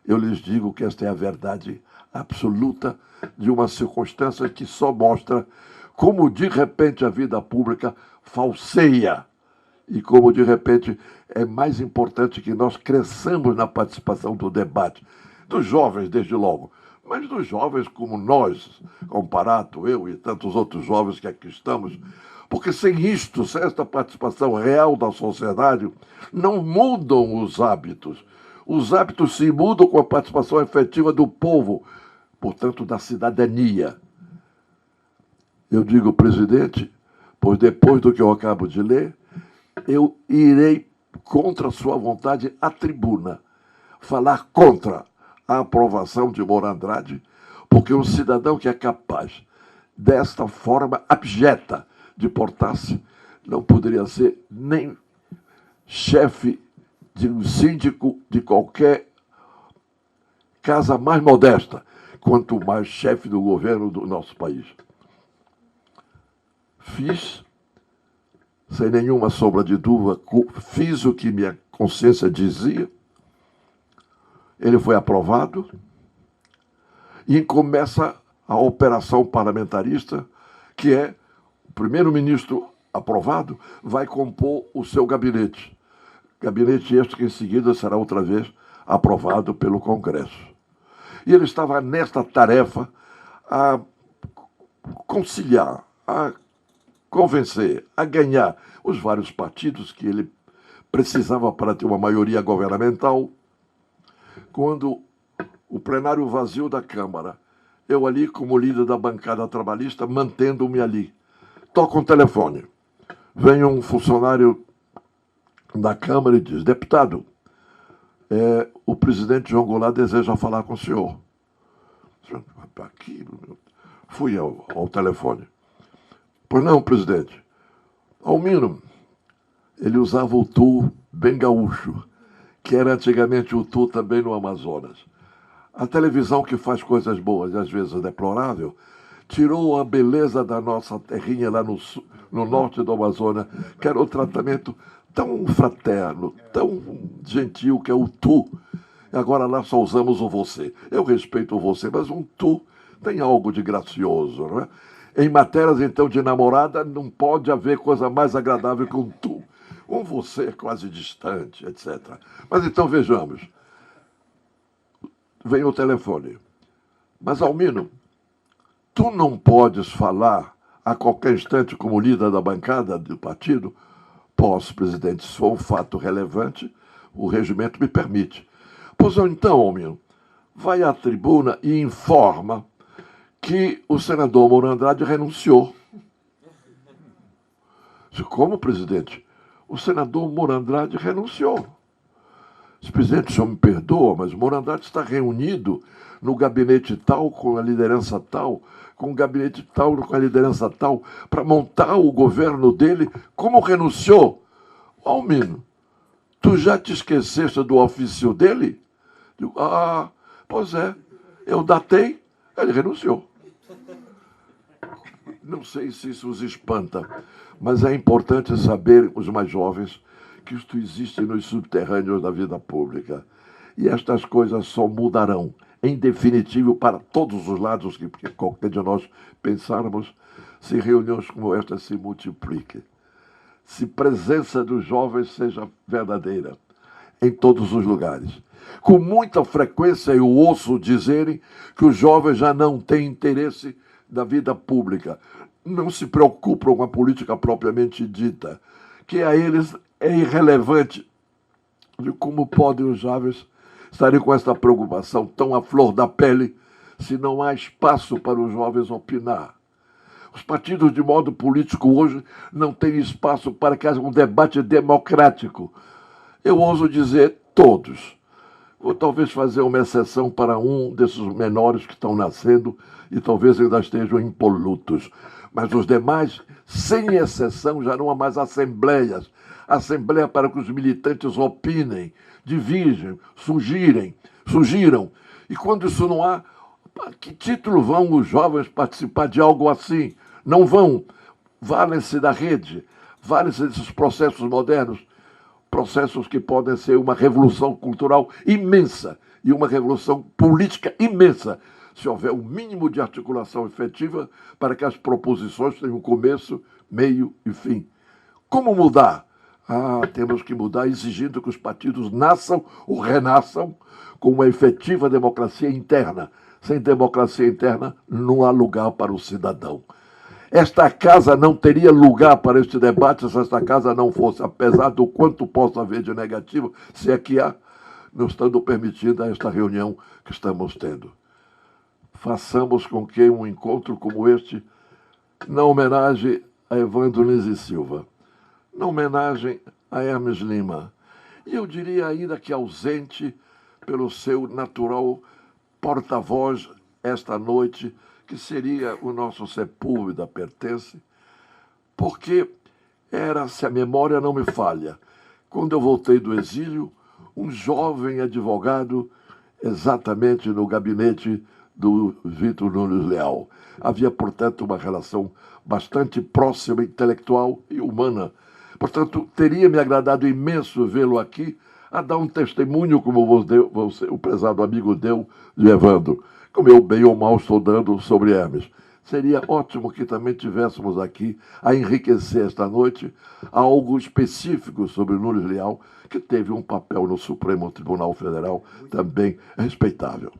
Eu lhes digo que esta é a verdade absoluta de uma circunstância que só mostra como, de repente, a vida pública falseia e como, de repente, é mais importante que nós cresçamos na participação do debate, dos jovens, desde logo, mas dos jovens como nós, comparado eu e tantos outros jovens que aqui estamos, porque sem isto, sem esta participação real da sociedade, não mudam os hábitos. Os hábitos se mudam com a participação efetiva do povo, portanto, da cidadania. Eu digo, presidente, pois depois do que eu acabo de ler, eu irei, contra a sua vontade, à tribuna, falar contra a aprovação de Moura Andrade, porque um cidadão que é capaz, desta forma abjeta, de portar-se, não poderia ser nem chefe de um síndico de qualquer casa mais modesta, quanto mais chefe do governo do nosso país. Fiz, sem nenhuma sombra de dúvida, fiz o que minha consciência dizia. Ele foi aprovado e começa a operação parlamentarista, que é o primeiro-ministro aprovado vai compor o seu gabinete. Gabinete este que em seguida será outra vez aprovado pelo Congresso. E ele estava nesta tarefa a conciliar, a convencer, a ganhar os vários partidos que ele precisava para ter uma maioria governamental. Quando o plenário vazio da Câmara, eu ali como líder da bancada trabalhista, mantendo-me ali, toca um telefone. Vem um funcionário da Câmara e diz, deputado, o presidente João Goulart deseja falar com o senhor. Fui ao telefone. Pois não, presidente. Almino, ele usava o tu bem gaúcho, que era antigamente o tu também no Amazonas. A televisão que faz coisas boas e às vezes deplorável, tirou a beleza da nossa terrinha lá no norte do Amazonas, que era um tratamento tão fraterno, tão gentil, que é o tu. Agora lá só usamos o você. Eu respeito o você, mas um tu tem algo de gracioso, não é? Em matérias, então, de namorada, não pode haver coisa mais agradável que um tu. Um você quase distante, etc. Mas então, vejamos. Vem o telefone. Mas, Almino, tu não podes falar a qualquer instante como líder da bancada do partido? Posso, presidente, se for um fato relevante, o regimento me permite. Pois então, Almino, vai à tribuna e informa que o senador Moro Andrade renunciou. Como, presidente? O senador Moro Andrade renunciou. Presidente, o senhor me perdoa, mas o Moro Andrade está reunido no gabinete tal, com a liderança tal, com o gabinete tal, com a liderança tal, para montar o governo dele. Como renunciou? Almino, tu já te esqueceste do ofício dele? Digo, pois é, eu datei, ele renunciou. Não sei se isso os espanta, mas é importante saber, os mais jovens, que isto existe nos subterrâneos da vida pública. E estas coisas só mudarão, em definitivo, para todos os lados que qualquer de nós pensarmos, se reuniões como esta se multipliquem. Se presença dos jovens seja verdadeira em todos os lugares. Com muita frequência eu ouço dizerem que os jovens já não têm interesse da vida pública, não se preocupam com a política propriamente dita, que a eles é irrelevante. De como podem os jovens estarem com esta preocupação tão à flor da pele se não há espaço para os jovens opinar? Os partidos, de modo político, hoje não têm espaço para que haja um debate democrático. Eu ouso dizer todos. Vou talvez fazer uma exceção para um desses menores que estão nascendo e talvez ainda estejam impolutos. Mas os demais, sem exceção, já não há mais assembleias. Assembleia para que os militantes opinem, divirjam, sugiram. E quando isso não há, a que título vão os jovens participar de algo assim? Não vão. Valem-se da rede, valem-se desses processos modernos, processos que podem ser uma revolução cultural imensa e uma revolução política imensa, se houver um mínimo de articulação efetiva para que as proposições tenham começo, meio e fim. Como mudar? Temos que mudar exigindo que os partidos nasçam ou renasçam com uma efetiva democracia interna. Sem democracia interna, não há lugar para o cidadão. Esta casa não teria lugar para este debate se esta casa não fosse, apesar do quanto possa haver de negativo, se é que há, não estando permitida esta reunião que estamos tendo. Façamos com que um encontro como este, na homenagem a Evandro Lins e Silva, na homenagem a Hermes Lima, e eu diria ainda que ausente pelo seu natural porta-voz esta noite, que seria o nosso Sepúlveda pertence, porque era, se a memória não me falha, quando eu voltei do exílio, um jovem advogado exatamente no gabinete do Vitor Nunes Leal. Havia, portanto, uma relação bastante próxima, intelectual e humana. Portanto, teria me agradado imenso vê-lo aqui a dar um testemunho, como você, o prezado amigo deu de Evandro, como eu bem ou mal estou dando sobre Hermes. Seria ótimo que também tivéssemos aqui a enriquecer esta noite algo específico sobre Nunes Leal, que teve um papel no Supremo Tribunal Federal também respeitável.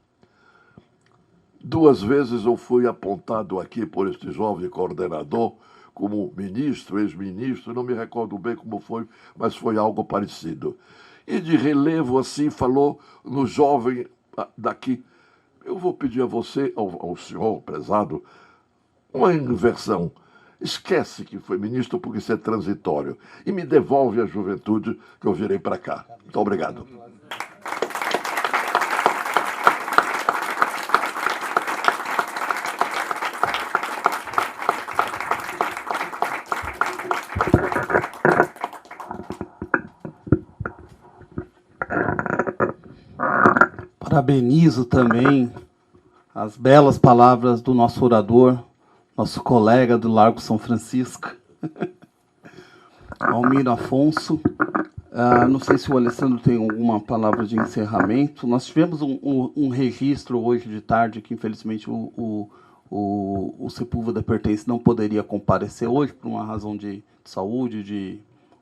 2 vezes eu fui apontado aqui por este jovem coordenador como ministro, ex-ministro, não me recordo bem como foi, mas foi algo parecido. E de relevo assim falou no jovem daqui. Eu vou pedir a você, ao senhor prezado, uma inversão. Esquece que foi ministro porque isso é transitório e me devolve a juventude que eu virei para cá. Muito obrigado. Parabenizo também as belas palavras do nosso orador, nosso colega do Largo São Francisco, Almino Afonso. Não sei se o Alessandro tem alguma palavra de encerramento. Nós tivemos um registro hoje de tarde que, infelizmente, o Sepúlveda Pertence não poderia comparecer hoje por uma razão de saúde,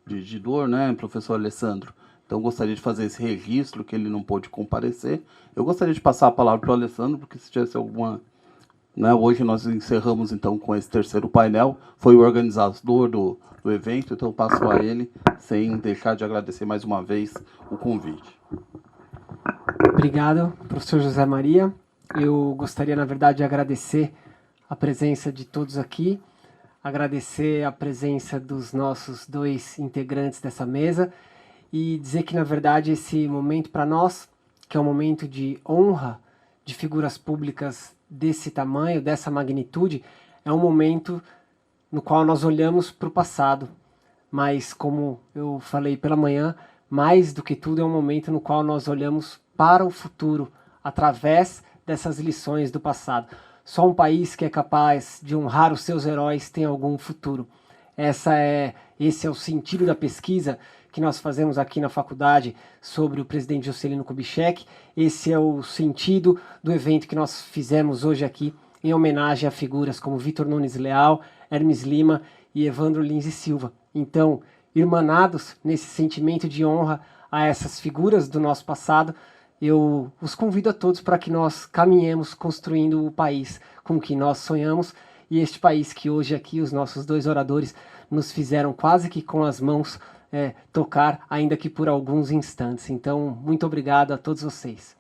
de dor, né, professor Alessandro? Então, gostaria de fazer esse registro que ele não pôde comparecer. Eu gostaria de passar a palavra para o Alessandro, porque se tivesse alguma... Né, hoje nós encerramos, então, com esse terceiro painel. Foi o organizador do evento, então eu passo a ele, sem deixar de agradecer mais uma vez o convite. Obrigado, professor José Maria. Eu gostaria, na verdade, de agradecer a presença de todos aqui, agradecer a presença dos nossos 2 integrantes dessa mesa e dizer que, na verdade, esse momento para nós, que é um momento de honra de figuras públicas desse tamanho, dessa magnitude, é um momento no qual nós olhamos para o passado, mas, como eu falei pela manhã, mais do que tudo é um momento no qual nós olhamos para o futuro, através dessas lições do passado. Só um país que é capaz de honrar os seus heróis tem algum futuro. Esse é o sentido da pesquisa que nós fazemos aqui na faculdade sobre o presidente Juscelino Kubitschek. Esse é o sentido do evento que nós fizemos hoje aqui, em homenagem a figuras como Vitor Nunes Leal, Hermes Lima e Evandro Lins e Silva. Então, irmanados nesse sentimento de honra a essas figuras do nosso passado, eu os convido a todos para que nós caminhemos construindo o país com que nós sonhamos, e este país que hoje aqui os nossos 2 oradores nos fizeram quase que com as mãos tocar, ainda que por alguns instantes. Então, muito obrigado a todos vocês.